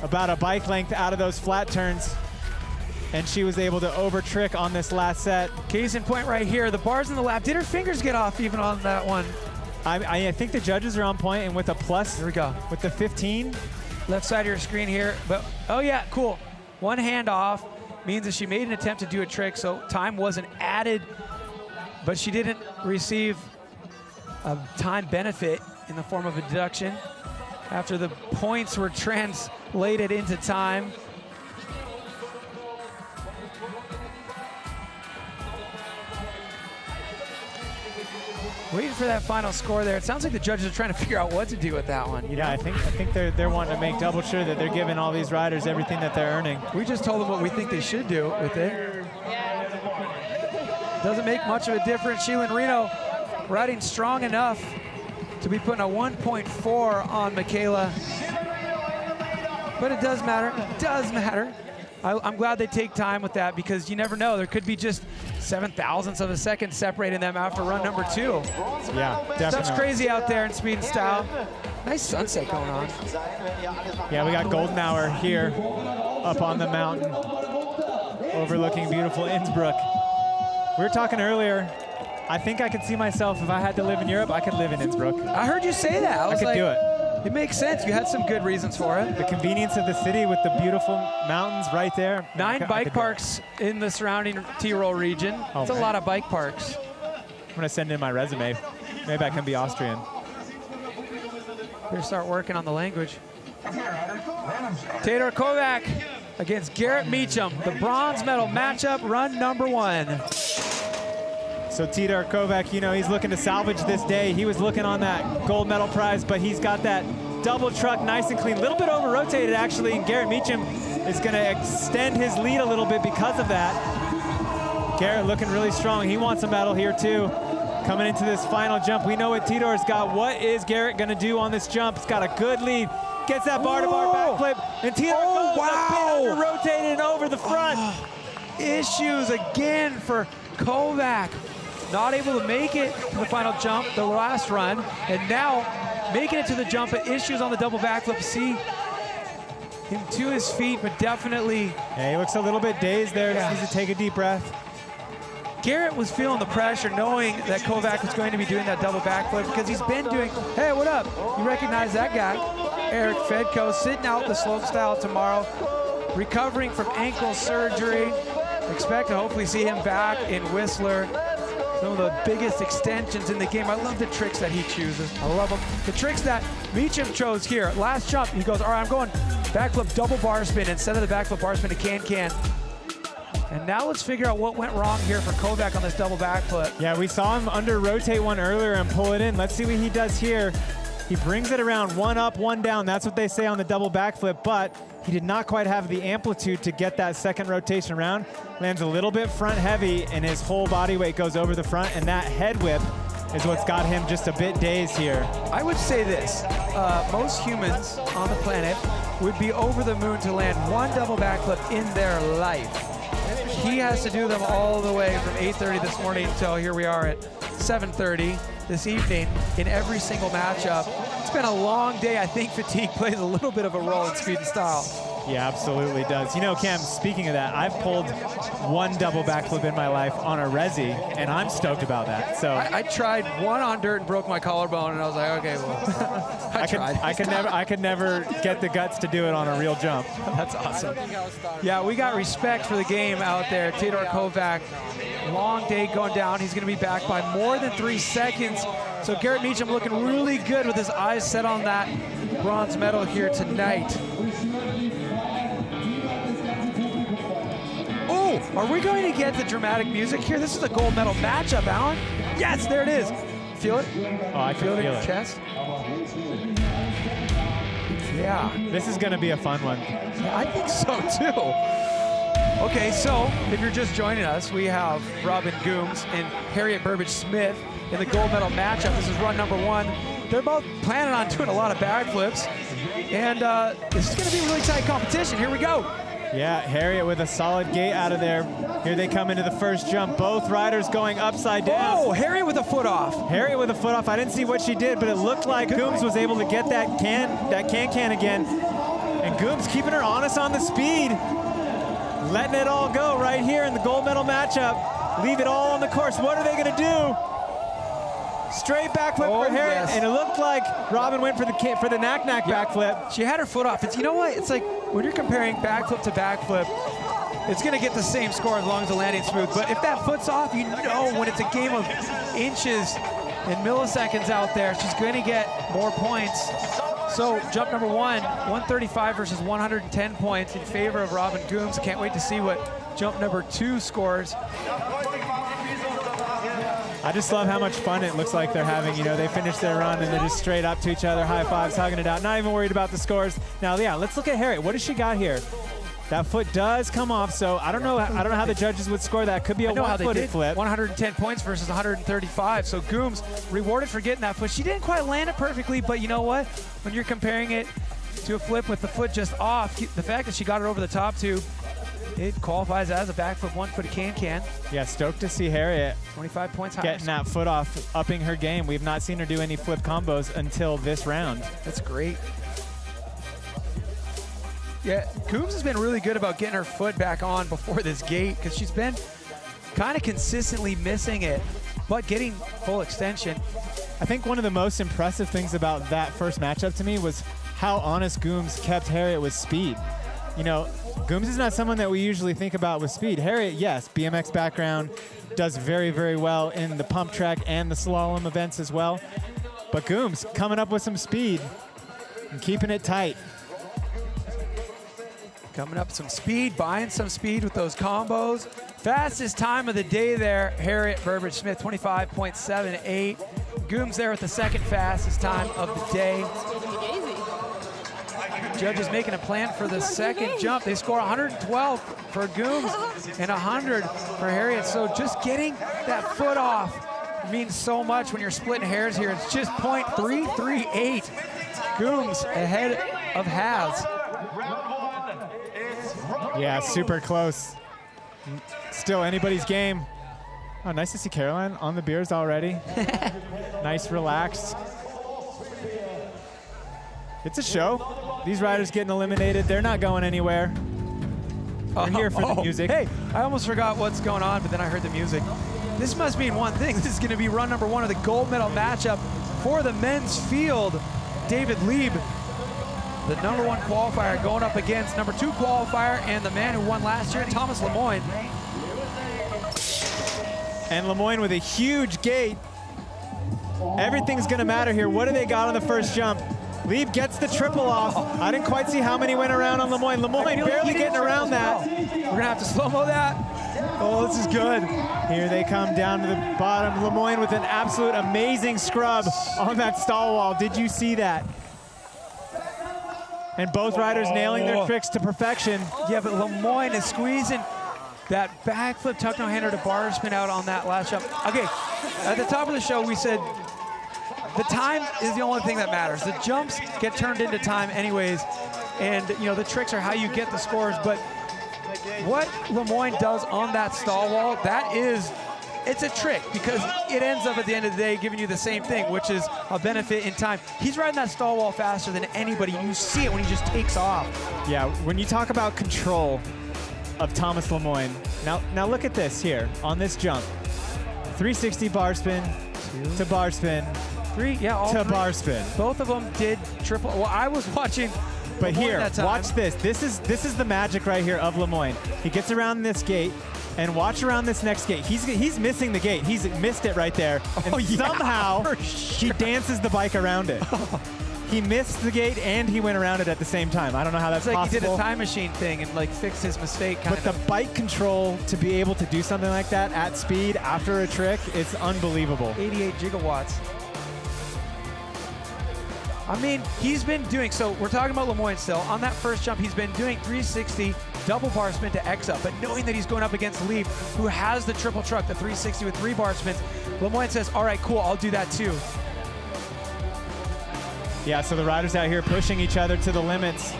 About a bike length out of those flat turns. and she was able to over-trick on this last set. Case in point right here, the bars in the lap. Did her fingers get off even on that one? I think the judges are on point, and with a plus, here we go, with the 15. Left side of your screen here, but oh yeah, cool. One hand off means that she made an attempt to do a trick, so time wasn't added, but she didn't receive a time benefit in the form of a deduction after the points were translated into time. Waiting for that final score there. It sounds like the judges are trying to figure out what to do with that one. Yeah, I think they're wanting to make double sure that they're giving all these riders everything that they're earning. We just told them what we think they should do with it. Doesn't make much of a difference. Sheila Reno riding strong enough to be putting a 1.4 on Michaela. But it does matter. It does matter. I'm glad they take time with that, because you never know. There could be just 7/1000ths of a second separating them after run number 2. Yeah, definitely. That's crazy out there in speed and style. Nice sunset going on. Yeah, we got golden hour here up on the mountain overlooking beautiful Innsbruck. We were talking earlier, I think I could see myself, if I had to live in Europe, I could live in Innsbruck. I heard you say that. I could do it. It makes sense. You had some good reasons for it. The convenience of the city with the beautiful mountains right there. 9 bike parks in the surrounding Tyrol region. It's a lot of bike parks. I'm going to send in my resume. Maybe I can be Austrian. Better start working on the language. Tedor Kovac against Garrett Meacham. The bronze medal matchup, run number 1. So Tedor Kovac, you know, he's looking to salvage this day. He was looking on that gold medal prize, but he's got that double truck nice and clean. A little bit over-rotated, actually, and Garrett Meacham is going to extend his lead a little bit because of that. Garrett looking really strong. He wants a medal here, too. Coming into this final jump, we know what Tedor's got. What is Garrett going to do on this jump? He's got a good lead. Gets that bar-to-bar backflip, and Tedor goes a bit under-rotated and over the front. Issues again for Kovac. Not able to make it to the final jump, the last run, and now making it to the jump, but issues on the double backflip. See him to his feet, but definitely. Yeah, he looks a little bit dazed there. Just needs to take a deep breath. Garrett was feeling the pressure, knowing that Kovac was going to be doing that double backflip, because he's been doing, hey, what up? You recognize that guy. Eric Fedko sitting out the slopestyle tomorrow, recovering from ankle surgery. Expect to hopefully see him back in Whistler. Some of the biggest extensions in the game. I love the tricks that he chooses. I love them. The tricks that Meacham chose here. Last jump, he goes, all right, I'm going backflip double bar spin instead of the backflip bar spin to can-can. And now let's figure out what went wrong here for Kovac on this double backflip. Yeah, we saw him under-rotate one earlier and pull it in. Let's see what he does here. He brings it around, one up, one down. That's what they say on the double backflip, but he did not quite have the amplitude to get that second rotation around. Lands a little bit front heavy, and his whole body weight goes over the front, and that head whip is what's got him just a bit dazed here. I would say this, most humans on the planet would be over the moon to land one double backflip in their life. He has to do them all the way from 8:30 this morning until here we are at 7:30 this evening in every single matchup. It's been a long day. I think fatigue plays a little bit of a role in speed and style. Yeah, absolutely does. You know, Cam, speaking of that, I've pulled one double backflip in my life on a resi, and I'm stoked about that. So I tried one on dirt and broke my collarbone, and I was like, okay, well, I could never get the guts to do it on a real jump. That's awesome. Yeah, we got respect for the game out there. Tedor Kovac, long day going down. He's going to be back by more than 3 seconds. So Garrett Meacham looking really good with his eyes set on that bronze medal here tonight. Oh, are we going to get the dramatic music here? This is a gold medal matchup, Alan. Yes, there it is. Feel it? Oh, I can feel it in your chest. Yeah. This is going to be a fun one. Yeah, I think so too. Okay, so if you're just joining us, we have Robin Gooms and Harriet Burbage-Smith in the gold medal matchup. This is run number 1. They're both planning on doing a lot of backflips, and this is going to be a really tight competition. Here we go. Yeah, Harriet with a solid gate out of there. Here they come into the first jump. Both riders going upside down. Oh, Harriet with a foot off. Harriet with a foot off. I didn't see what she did, but it looked like Gooms was able to get that can again. And Gooms keeping her honest on the speed. letting it all go right here in the gold medal matchup. Leave it all on the course. What are they going to do? Straight backflip for Harriet, and it looked like Robin went for the knack-knack backflip. She had her foot off. It's, you know what? It's like when you're comparing backflip to backflip, it's going to get the same score as long as the landing's smooth. But if that foot's off, you know when it's a game of inches and milliseconds out there, she's going to get more points. So jump number 1, 135 versus 110 points in favor of Robin Gooms. Can't wait to see what jump number 2 scores. I just love how much fun it looks like they're having. You know, they finish their run and they're just straight up to each other, high fives, hugging it out, not even worried about the scores. Now, yeah, let's look at Harriet. What has she got here? That foot does come off, so I don't know how the judges would score that. Could be a one-footed flip. 110 points versus 135. So Gooms rewarded for getting that foot. She didn't quite land it perfectly, but you know what? When you're comparing it to a flip with the foot just off, the fact that she got it over the top too, it qualifies as a backflip one-footed can-can. Yeah, stoked to see Harriet 25 points higher. Getting that foot off, upping her game. We've not seen her do any flip combos until this round. That's great. Yeah, Gooms has been really good about getting her foot back on before this gate because she's been kind of consistently missing it, but getting full extension. I think one of the most impressive things about that first matchup to me was how honest Gooms kept Harriet with speed. You know, Gooms is not someone that we usually think about with speed. Harriet, yes, BMX background, does very, very well in the pump track and the slalom events as well. But Gooms coming up with some speed and keeping it tight. Coming up some speed, buying some speed with those combos. Fastest time of the day there, Harriet Burbridge-Smith, 25.78. Gooms there with the second fastest time of the day. Judges making a plan for the second jump. They score 112 for Gooms and 100 for Harriet. So just getting that foot off means so much when you're splitting hairs here. It's just .338. Gooms ahead of Haz. Yeah, super close. Still anybody's game. Oh, nice to see Caroline on the beers already. Nice, relaxed. It's a show. These riders getting eliminated. They're not going anywhere. We're here for the music. Hey, I almost forgot what's going on, but then I heard the music. This must mean one thing. This is going to be run number 1 of the gold medal matchup for the men's field. David Lieb, the number 1 qualifier, going up against number 2 qualifier and the man who won last year, Thomas Lemoyne. And Lemoyne with a huge gate. Everything's going to matter here. What do they got on the first jump? Lieb gets the triple off. I didn't quite see how many went around on Lemoyne. Lemoyne barely getting around that. We're going to have to slow-mo that. Oh, this is good. Here they come down to the bottom. Lemoyne with an absolute amazing scrub on that stall wall. Did you see that? And both riders nailing their tricks to perfection. Yeah, but Lemoyne is squeezing that backflip tuck no-hander to bar spin out on that last jump. Okay, at the top of the show, we said the time is the only thing that matters. The jumps get turned into time anyways, and you know the tricks are how you get the scores. But what Lemoyne does on that stall wall, it's a trick because it ends up at the end of the day giving you the same thing, which is a benefit in time. He's riding that stall wall faster than anybody. You see it when he just takes off. Yeah, when you talk about control of Thomas Lemoyne, now look at this here on this jump. 360 bar spin to bar spin. To bar spin. Both of them did triple. Well, I was watching. But Lemoyne here, watch this. This is the magic right here of Lemoyne. He gets around this gate, and watch around this next gate. He's missing the gate. He's missed it right there. And somehow he dances the bike around it. He missed the gate and he went around it at the same time. I don't know how that's possible. It's like he did a time machine thing and like fixed his mistake. But the bike control to be able to do something like that at speed after a trick, it's unbelievable. 88 gigawatts. I mean, he's been doing, so we're talking about Lemoyne still. On that first jump, he's been doing 360 double bar spin to X up, but knowing that he's going up against Lieb, who has the triple truck, the 360 with 3 bar spins, Lemoyne says, all right, cool, I'll do that too. Yeah, so the riders out here pushing each other to the limits.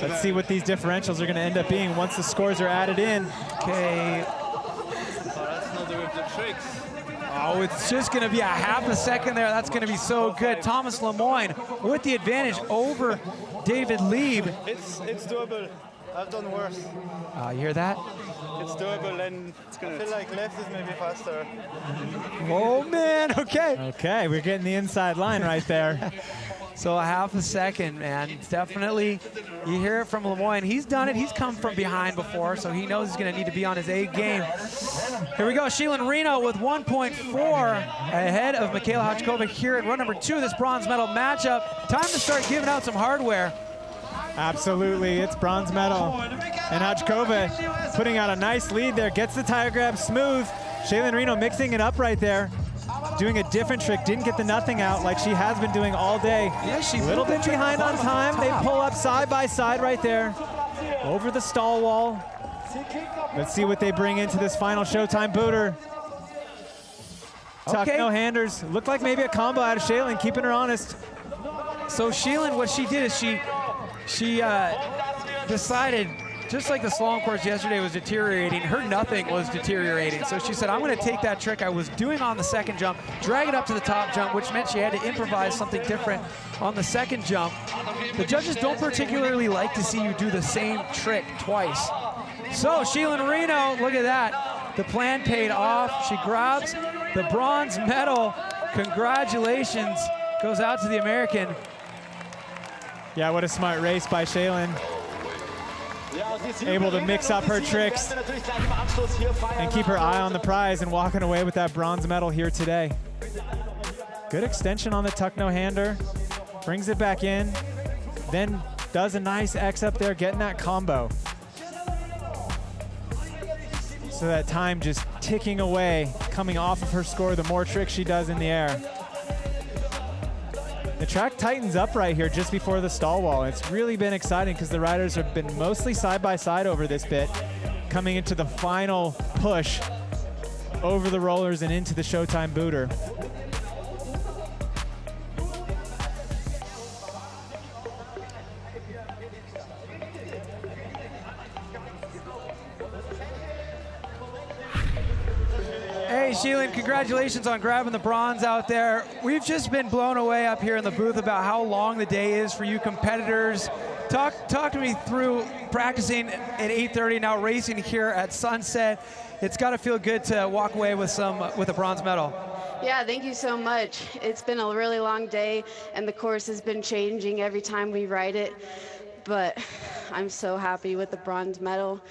Let's see what these differentials are going to end up being once the scores are added in. Okay. That's not with the tricks. Oh, it's just going to be a half a second there. That's going to be so good. Thomas Lemoyne with the advantage over David Lieb. It's doable. I've done worse. You hear that? It's doable, and I feel like left is maybe faster. Oh man, okay. Okay, we're getting the inside line right there. So a half a second, man. It's definitely, you hear it from Lemoyne. He's done it. He's come from behind before, so he knows he's going to need to be on his A game. Here we go. Sheilin Reno with 1.4 ahead of Michaela Hochkovic here at run number 2 of this bronze medal matchup. Time to start giving out some hardware. Absolutely, it's bronze medal. And Hochkova putting out a nice lead there. Gets the tire grab smooth. Sheilin Reno mixing it up right there. Doing a different trick, didn't get the nothing out like she has been doing all day. Yeah, she's a little bit behind on time. They pull up side by side right there over the stall wall. Let's see what they bring into this final Showtime booter. Tuck, no handers. Looked like maybe a combo out of Sheilin, keeping her honest. So Sheilin, what she did is she decided, just like the slalom course yesterday was deteriorating, her nothing was deteriorating. So she said, I'm going to take that trick I was doing on the second jump, drag it up to the top jump, which meant she had to improvise something different on the second jump. The judges don't particularly like to see you do the same trick twice. So Sheilin Reno, look at that. The plan paid off. She grabs the bronze medal. Congratulations goes out to the American. Yeah, what a smart race by Sheilin. Able to mix up her tricks and keep her eye on the prize and walking away with that bronze medal here today. Good extension on the tuck no-hander. Brings it back in. Then does a nice X up there, getting that combo. So that time just ticking away, coming off of her score, the more tricks she does in the air. The track tightens up right here just before the stall wall. It's really been exciting because the riders have been mostly side by side over this bit, coming into the final push over the rollers and into the Showtime booter. Hey, Sheilin, congratulations on grabbing the bronze out there. We've just been blown away up here in the booth about how long the day is for you competitors. Talk to me through practicing at 8:30, now racing here at sunset. It's got to feel good to walk away with a bronze medal. Yeah, thank you so much. It's been a really long day, and the course has been changing every time we ride it. But I'm so happy with the bronze medal,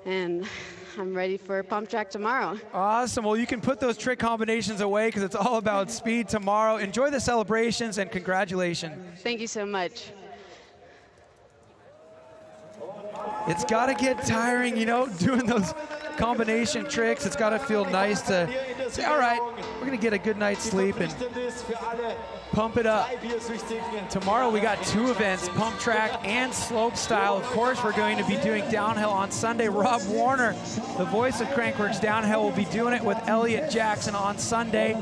and I'm ready for pump track tomorrow. Awesome. Well, you can put those trick combinations away because it's all about speed tomorrow. Enjoy the celebrations and congratulations. Thank you so much. It's got to get tiring, you know, doing those combination tricks. It's got to feel nice to say, all right, we're going to get a good night's sleep and pump it up. Tomorrow we got 2 events, pump track and slope style. Of course, we're going to be doing downhill on Sunday. Rob Warner, the voice of Crankworx Downhill, will be doing it with Elliot Jackson on Sunday.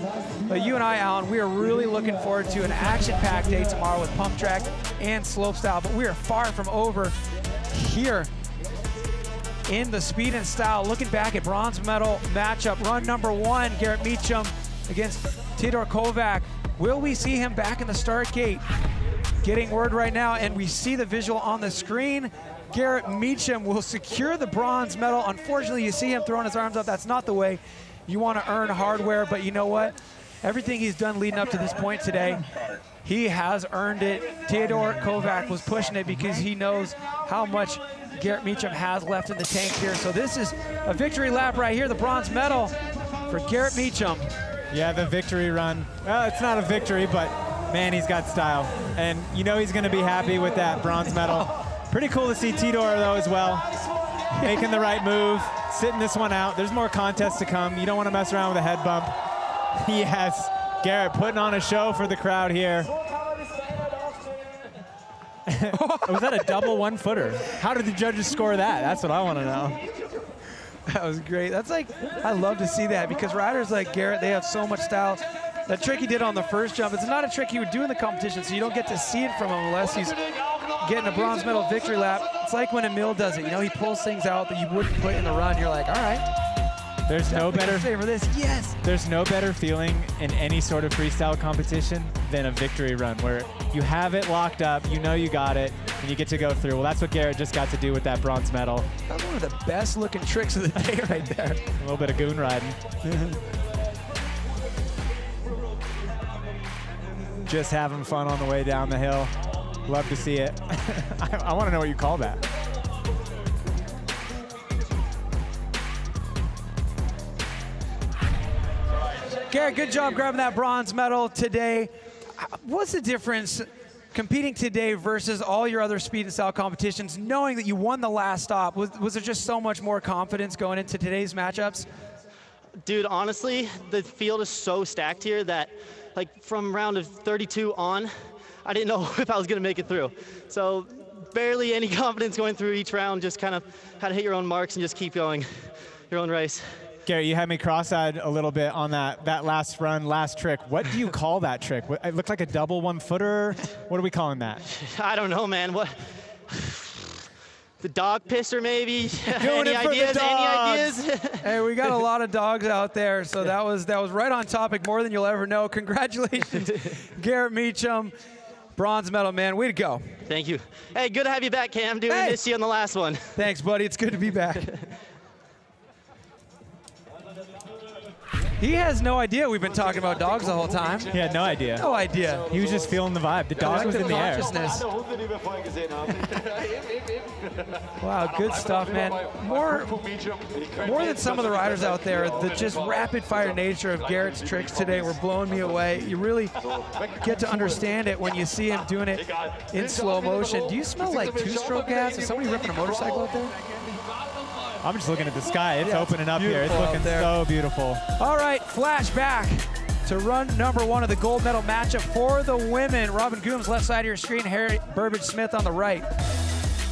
But you and I, Alan, we are really looking forward to an action-packed day tomorrow with pump track and slope style. But we are far from over here in the speed and style. Looking back at bronze medal matchup, run number 1, Garrett Meacham against Theodor Kovac. Will we see him back in the start gate? Getting word right now, and we see the visual on the screen. Garrett Meacham will secure the bronze medal. Unfortunately, you see him throwing his arms up. That's not the way you want to earn hardware, but you know what? Everything he's done leading up to this point today, he has earned it. Theodor Kovac was pushing it because he knows how much Garrett Meacham has left in the tank here. So this is a victory lap right here, the bronze medal for Garrett Meacham. Yeah, the victory run. Well, it's not a victory, but man, he's got style. And you know he's gonna be happy with that bronze medal. Pretty cool to see Theodor though as well. Making the right move, sitting this one out. There's more contests to come. You don't wanna mess around with a head bump. Yes, Garrett putting on a show for the crowd here. Was that a double 1-footer? How did the judges score that? That's what I wanna know. That was great. That's like, I love to see that because riders like Garrett, they have so much style. That trick he did on the first jump, it's not a trick he would do in the competition, so you don't get to see it from him unless he's getting a bronze medal victory lap. It's like when Emil does it, you know, he pulls things out that you wouldn't put in the run. You're like, all right, There's no better favor this. Yes. There's no better feeling in any sort of freestyle competition than a victory run where you have it locked up, you know you got it, and you get to go through. Well, that's what Garrett just got to do with that bronze medal. That's one of the best looking tricks of the day right there. A little bit of goon riding. Just having fun on the way down the hill. Love to see it. I want to know what you call that. Garrett, good job grabbing that bronze medal today. What's the difference competing today versus all your other speed and style competitions, knowing that you won the last stop? Was there just so much more confidence going into today's matchups? Dude, honestly, the field is so stacked here that, like, from round of 32 on, I didn't know if I was going to make it through. So barely any confidence going through each round, just kind of had to hit your own marks and just keep going your own race. Garrett, you had me cross-eyed a little bit on that last run, last trick. What do you call that trick? It looked like a double one-footer. What are we calling that? I don't know, man. What? The dog pisser, maybe? Going Any in for ideas? the Any dogs. ideas? Hey, we got a lot of dogs out there, so that was right on topic, more than you'll ever know. Congratulations, Garrett Meacham. Bronze medal, man. Way to go. Thank you. Hey, good to have you back, Cam. Dude, we missed you on the last one. Thanks, buddy. It's good to be back. He has no idea we've been talking about dogs the whole time. He had no idea. No idea. He was just feeling the vibe. The dog was in the air. Wow, good stuff, man. More than some of the riders out there, the just rapid-fire nature of Garrett's tricks today were blowing me away. You really get to understand it when you see him doing it in slow motion. Do you smell like two-stroke gas? Is somebody ripping a motorcycle out there? I'm just looking at the sky. It's opening up here. It's looking so beautiful. All right, flashback to run number one of the gold medal matchup for the women. Robin Gooms left side of your screen, Harry Burbage-Smith on the right.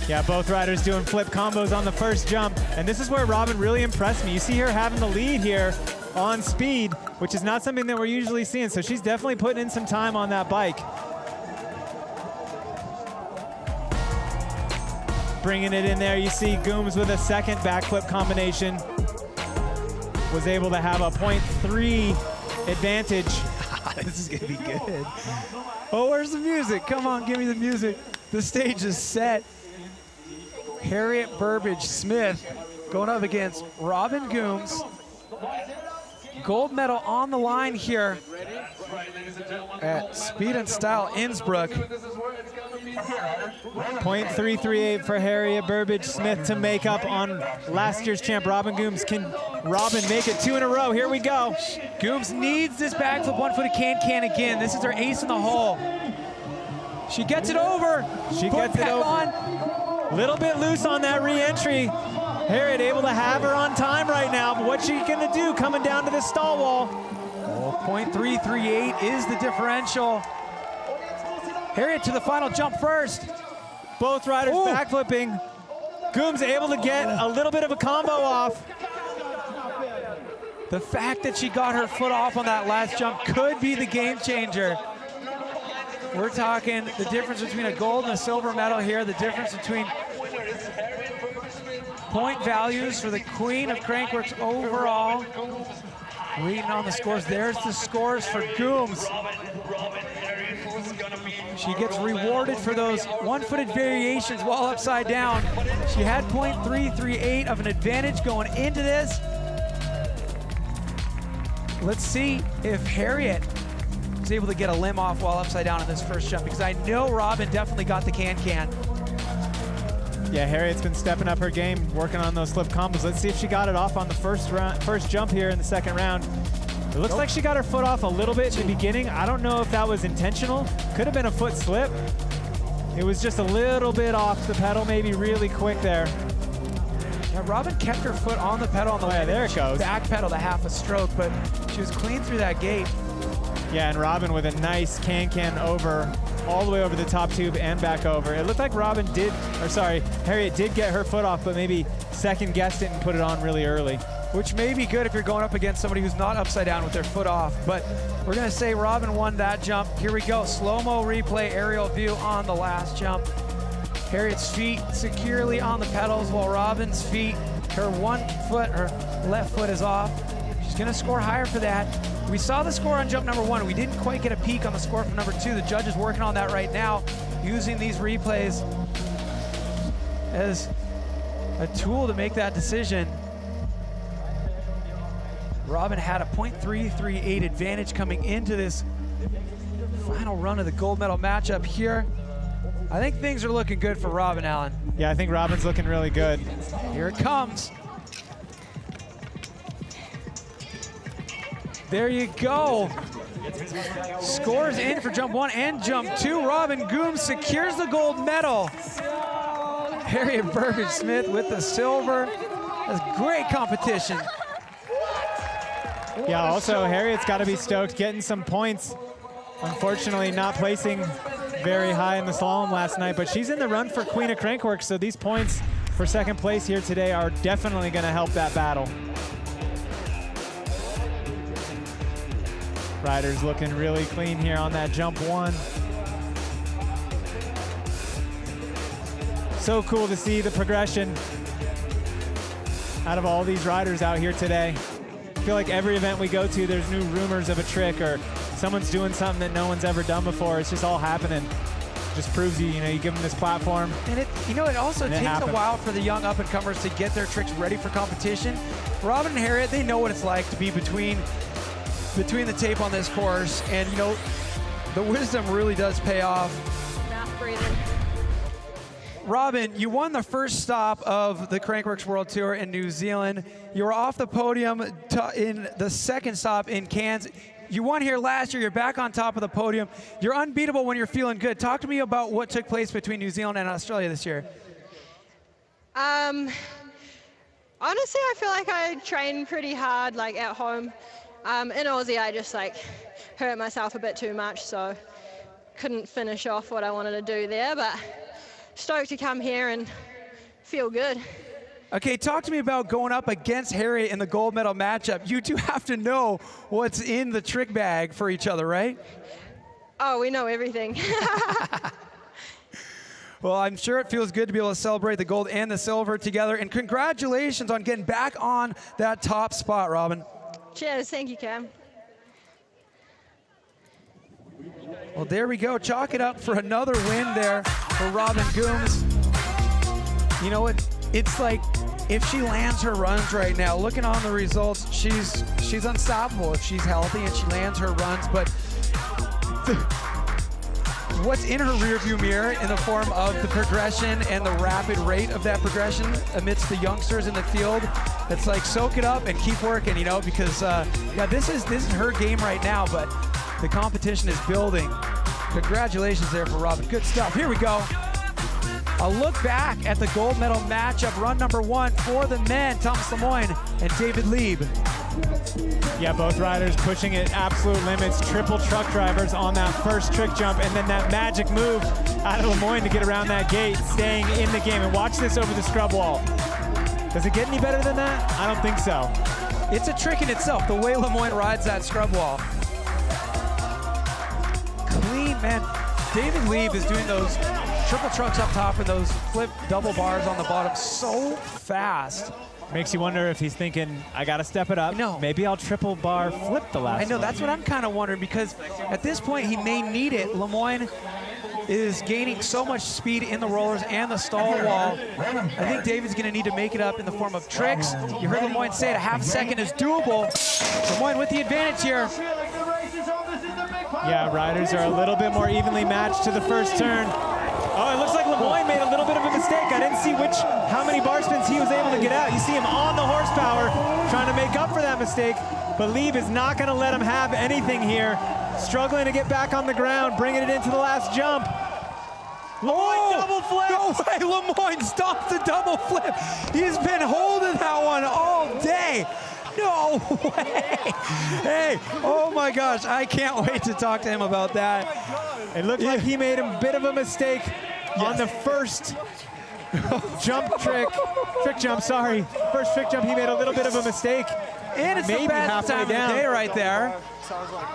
Yeah, both riders doing flip combos on the first jump, and this is where Robin really impressed me. You see her having the lead here on speed, which is not something that we're usually seeing, so she's definitely putting in some time on that bike. Bringing it in there, you see Gooms with a second backflip combination. Was able to have a 0.3 advantage. This is gonna be good. Oh, where's the music? Come on, give me the music. The stage is set. Harriet Burbage-Smith going up against Robin Gooms. Gold medal on the line here at Speed and Style Innsbruck. 0.338 for Harriet Burbage-Smith to make up on last year's champ, Robin Gooms. Can Robin make it 2 in a row? Here we go. Gooms needs this backflip one-footed can again. This is her ace in the hole. She gets it over. She gets it over. Little bit loose on that re-entry. Harriet able to have her on time right now, but what's she gonna do coming down to the stall wall? Oh, 0.338 is the differential. Harriet to the final jump first. Both riders backflipping. Gooms able to get a little bit of a combo off. The fact that she got her foot off on that last jump could be the game changer. We're talking the difference between a gold and a silver medal here, the difference between point values for the queen of Crankworx overall. Reading on the scores, there's the scores for Gooms. She gets rewarded for those one-footed variations while upside down. She had 0.338 of an advantage going into this. Let's see if Harriet is able to get a limb off while upside down in this first jump, because I know Robin definitely got the can-can. Yeah, Harriet's been stepping up her game, working on those flip combos. Let's see if she got it off on the first jump here in the second round. It looks like she got her foot off a little bit in the beginning. I don't know if that was intentional. Could have been a foot slip. It was just a little bit off the pedal, maybe really quick there. Yeah, Robin kept her foot on the pedal on the way. There it goes. Back pedal to half a stroke, but she was clean through that gate. Yeah, and Robin with a nice can-can over, all the way over the top tube and back over. It looked like Harriet did get her foot off, but maybe second-guessed it and put it on really early. Which may be good if you're going up against somebody who's not upside down with their foot off. But we're gonna say Robin won that jump. Here we go, slow-mo replay, aerial view on the last jump. Harriet's feet securely on the pedals while Robin's feet Her left foot is off. She's gonna score higher for that. We saw the score on jump number 1. We didn't quite get a peek on the score from number 2. The judge is working on that right now, using these replays as a tool to make that decision. Robin had a .338 advantage coming into this final run of the gold medal matchup here. I think things are looking good for Robin, Allen. Yeah, I think Robin's looking really good. Here it comes. There you go. Scores in for jump 1 and jump 2. Robin Gooms secures the gold medal. Harriet Burbage-Smith with the silver. That's great competition. Yeah, also Harriet's got to be stoked getting some points. Unfortunately, not placing very high in the slalom last night, but she's in the run for Queen of Crankworx, so these points for second place here today are definitely going to help that battle. Riders looking really clean here on that jump 1. So cool to see the progression out of all these riders out here today. I feel like every event we go to, there's new rumors of a trick or someone's doing something that no one's ever done before. It's just all happening. Just proves you give them this platform. And it also takes a while for the young up-and-comers to get their tricks ready for competition. Robin and Harriet, they know what it's like to be between the tape on this course, and the wisdom really does pay off. Mouth breathing. Robin, you won the first stop of the Crankworx World Tour in New Zealand. You were off the podium in the second stop in Cairns. You won here last year. You're back on top of the podium. You're unbeatable when you're feeling good. Talk to me about what took place between New Zealand and Australia this year. Honestly, I feel like I trained pretty hard, like at home. In Aussie, I just hurt myself a bit too much, so couldn't finish off what I wanted to do there. But stoked to come here and feel good. Okay, talk to me about going up against Harriet in the gold medal matchup. You two have to know what's in the trick bag for each other, right? Oh, we know everything. Well, I'm sure it feels good to be able to celebrate the gold and the silver together. And congratulations on getting back on that top spot, Robin. Cheers, thank you, Cam. Well, there we go. Chalk it up for another win there for Robin Gooms. You know what? It's like if she lands her runs right now, looking on the results, she's unstoppable if she's healthy and she lands her runs. But what's in her rearview mirror in the form of the progression and the rapid rate of that progression amidst the youngsters in the field, it's like soak it up and keep working, because yeah, this is her game right now, but the competition is building. Congratulations there for Robin. Good stuff. Here we go. A look back at the gold medal matchup, run number 1 for the men, Thomas Lemoyne and David Lieb. Yeah, both riders pushing at absolute limits, triple truck drivers on that first trick jump, and then that magic move out of Lemoyne to get around that gate, staying in the game. And watch this over the scrub wall. Does it get any better than that? I don't think so. It's a trick in itself, the way Lemoyne rides that scrub wall. Clean, man. David Lieb is doing those triple trucks up top and those flip double bars on the bottom so fast. Makes you wonder if he's thinking, I got to step it up. No. Maybe I'll triple bar flip the last I know, one. that's what I'm kind of wondering, because at this point he may need it. Lemoyne is gaining so much speed in the rollers and the stall wall. I think David's going to need to make it up in the form of tricks. You heard Lemoyne say it, a half second is doable. Lemoyne with the advantage here. Yeah, riders are a little bit more evenly matched to the first turn. Oh, it looks like Lemoyne made a little bit of a mistake. I didn't see how many bar spins he was able to get out. You see him on the horsepower trying to make up for that mistake, but Lieb is not going to let him have anything here. Struggling to get back on the ground, bringing it into the last jump. Lemoyne double flip. No way, Lemoyne stopped the double flip. He's been holding that one all day. No way. Hey, oh my gosh, I can't wait to talk to him about that. It looked like he made a bit of a mistake on the first trick jump, sorry. First trick jump, he made a little bit of a mistake. And it's maybe the best halfway time of down. the day right there.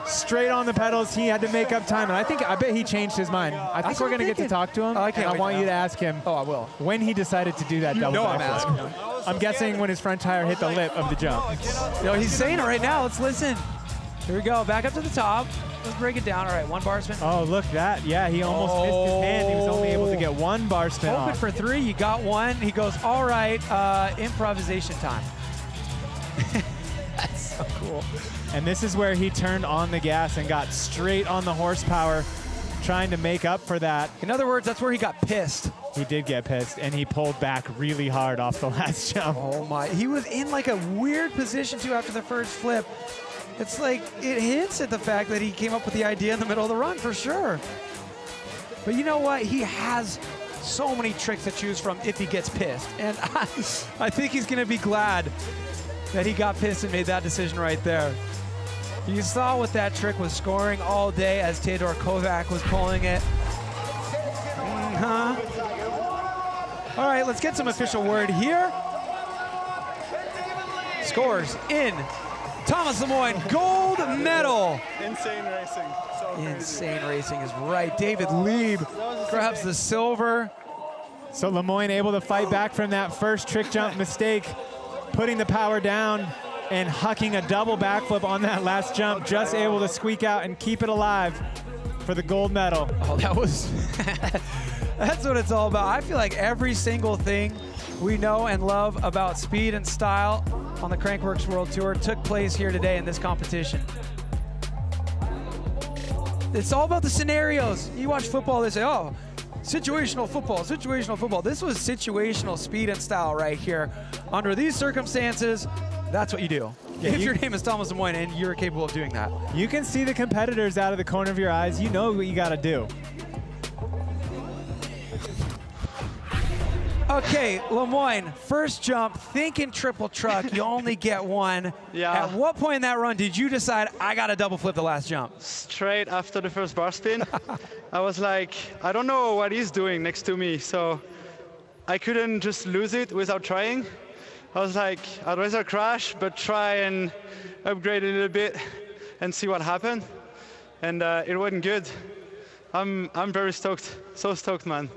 Straight on the pedals. He had to make up time, and I bet he changed his mind. I think we're going to get to talk to him. I want you to ask him. Oh, I will. When he decided to do that double I'm backflip. asking him. I'm guessing when his front tire hit the lip of the jump. He's saying it right now. Let's listen. Here we go. Back up to the top. Let's break it down. All right, 1 bar spin. Oh, look that. Yeah, he almost missed his hand. He was only able to get 1 bar spin Hoping off. for 3. You got 1. He goes, all right, improvisation time. That's so cool. And this is where he turned on the gas and got straight on the horsepower, trying to make up for that. In other words, that's where he got pissed. He did get pissed, and he pulled back really hard off the last jump. Oh, my. He was in like a weird position, too, after the first flip. It's like it hints at the fact that he came up with the idea in the middle of the run, for sure. But you know what? He has so many tricks to choose from if he gets pissed. And I think he's going to be glad that he got pissed and made that decision right there. You saw what that trick was scoring all day as Tedor Kovac was pulling it. All right, let's get some official word here. Scores in. Thomas Lemoyne, gold medal. Insane racing. So Insane racing is right. David Lieb grabs the silver. So Lemoyne able to fight back from that first trick jump mistake, putting the power down and hucking a double backflip on that last jump, just able to squeak out and keep it alive for the gold medal. Oh, that was, that's what it's all about. I feel like every single thing we know and love about speed and style on the Crankworx World Tour took place here today in this competition. It's all about the scenarios. You watch football, they say, oh, situational football, situational football. This was situational speed and style right here. Under these circumstances, that's what you do. Yeah, if your name is Thomas Lemoyne and you're capable of doing that. You can see the competitors out of the corner of your eyes. You know what you got to do. Okay, Lemoyne, first jump, thinking triple truck, you only get 1. Yeah. At what point in that run did you decide, I got to double flip the last jump? Straight after the first bar spin, I was like, I don't know what he's doing next to me, so I couldn't just lose it without trying. I was like, I'd rather crash, but try and upgrade a little bit and see what happened. And it wasn't good. I'm very stoked, so stoked, man.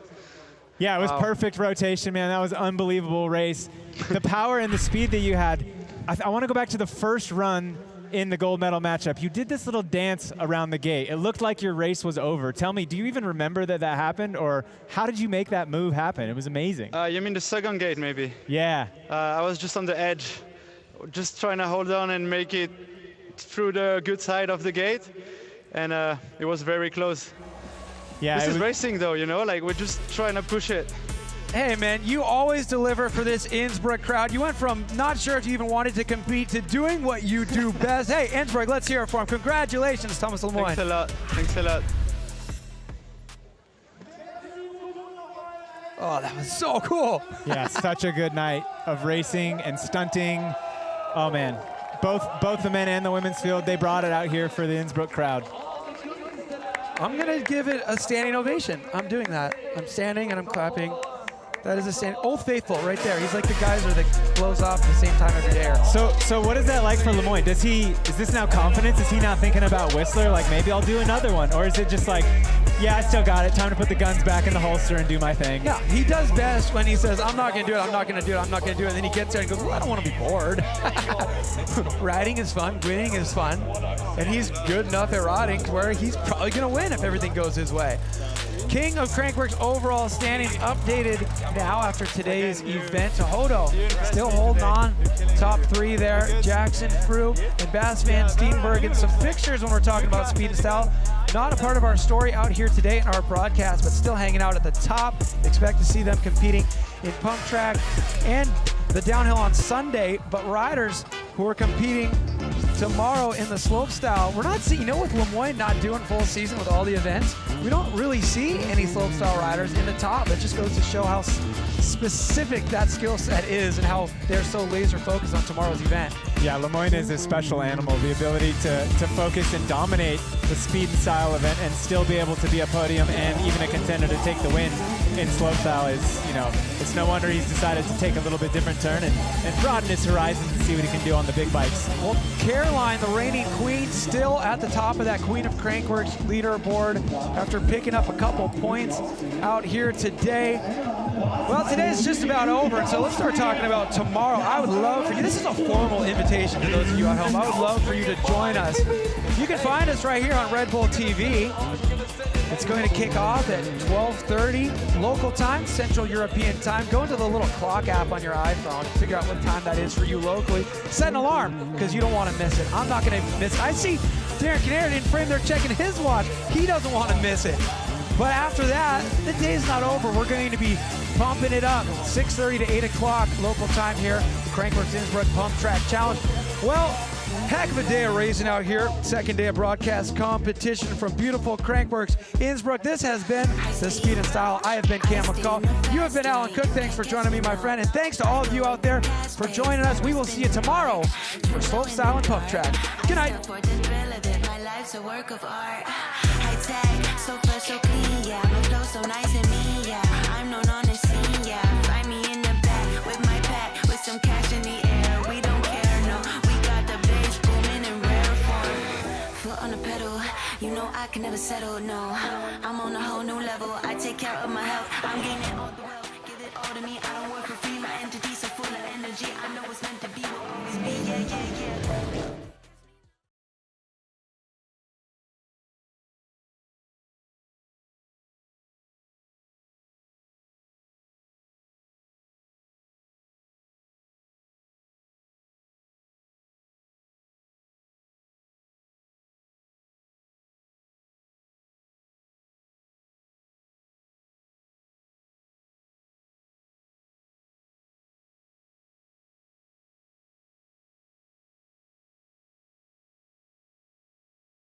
Yeah, it was perfect rotation, man. That was an unbelievable race. The power and the speed that you had. I want to go back to the first run in the gold medal matchup. You did this little dance around the gate. It looked like your race was over. Tell me, do you even remember that happened, or how did you make that move happen? It was amazing. You mean the second gate, maybe? Yeah. I was just on the edge, just trying to hold on and make it through the good side of the gate, and it was very close. Yeah, this is racing, though, you know, like we're just trying to push it. Hey, man, you always deliver for this Innsbruck crowd. You went from not sure if you even wanted to compete to doing what you do best. Hey, Innsbruck, let's hear it for him. Congratulations, Thomas Lemoyne. Thanks a lot. Thanks a lot. Oh, that was so cool. Yeah, such a good night of racing and stunting. Oh, man. Both the men and the women's field, they brought it out here for the Innsbruck crowd. I'm going to give it a standing ovation. I'm doing that. I'm standing and I'm clapping. That is a stand. Old Faithful right there. He's like the geyser that blows off at the same time every day. So what is that like for Lemoyne? Is this now confidence? Is he now thinking about Whistler? Like, maybe I'll do another one? Or is it just like, yeah, I still got it. Time to put the guns back in the holster and do my thing? Yeah, he does best when he says, I'm not going to do it, I'm not going to do it, I'm not going to do it. And then he gets there and goes, well, I don't want to be bored. Riding is fun, winning is fun. And he's good enough at riding where he's probably going to win if everything goes his way. King of Crankworx overall standings updated now after today's event. Hodo still holding on. Top 3 there. Jackson, Frew, and Bass Van Steenbergen. Some fixtures when we're talking about speed and style. Not a part of our story out here today in our broadcast, but still hanging out at the top. Expect to see them competing in pump track and the downhill on Sunday. But riders who are competing tomorrow in the slope style, we're not seeing, you know, with Lemoyne not doing full season with all the events, we don't really see any slope style riders in the top. It just goes to show how specific that skill set is and how they're so laser focused on tomorrow's event. Yeah, Lemoyne is a special animal. The ability to focus and dominate the speed and style event and still be able to be a podium and even a contender to take the win in slopestyle is, you know, it's no wonder he's decided to take a little bit different turn and broaden his horizons and see what he can do on the big bikes. Well, Caroline, the reigning queen, still at the top of that Queen of Crankworx leaderboard after picking up a couple points out here today. Well, today's just about over, and so let's start talking about tomorrow. I would love for you, this is a formal invitation to those of you at home. I would love for you to join us. You can find us right here on Red Bull TV. It's going to kick off at 12:30 local time, Central European time. Go into the little clock app on your iPhone, figure out what time that is for you locally. Set an alarm, because you don't want to miss it. I'm not going to miss it. I see Darren Canary in frame there checking his watch. He doesn't want to miss it. But after that, the day's not over. We're going to be pumping it up. 6:30 to 8 o'clock local time here. Crankworx Innsbruck Pump Track Challenge. Well, heck of a day of racing out here. Second day of broadcast competition from beautiful Crankworx Innsbruck. This has been the Speed and Style. I have been Cam McCall. You have been Alan Cook. Thanks for joining me, my friend. And thanks to all of you out there for joining us. We will see you tomorrow for Slopestyle and Pump Track. Good night. Life's a work of art. High tech, so fresh, so clean, yeah. My flow so nice and mean, yeah. I'm known on the scene, yeah. Find me in the back with my pack, with some cash in the air. We don't care, no. We got the bass booming in rare form. Foot on the pedal, you know I can never settle, no. I'm on a whole new level. I take care of my health. I'm gaining all the wealth. Give it all to me. I don't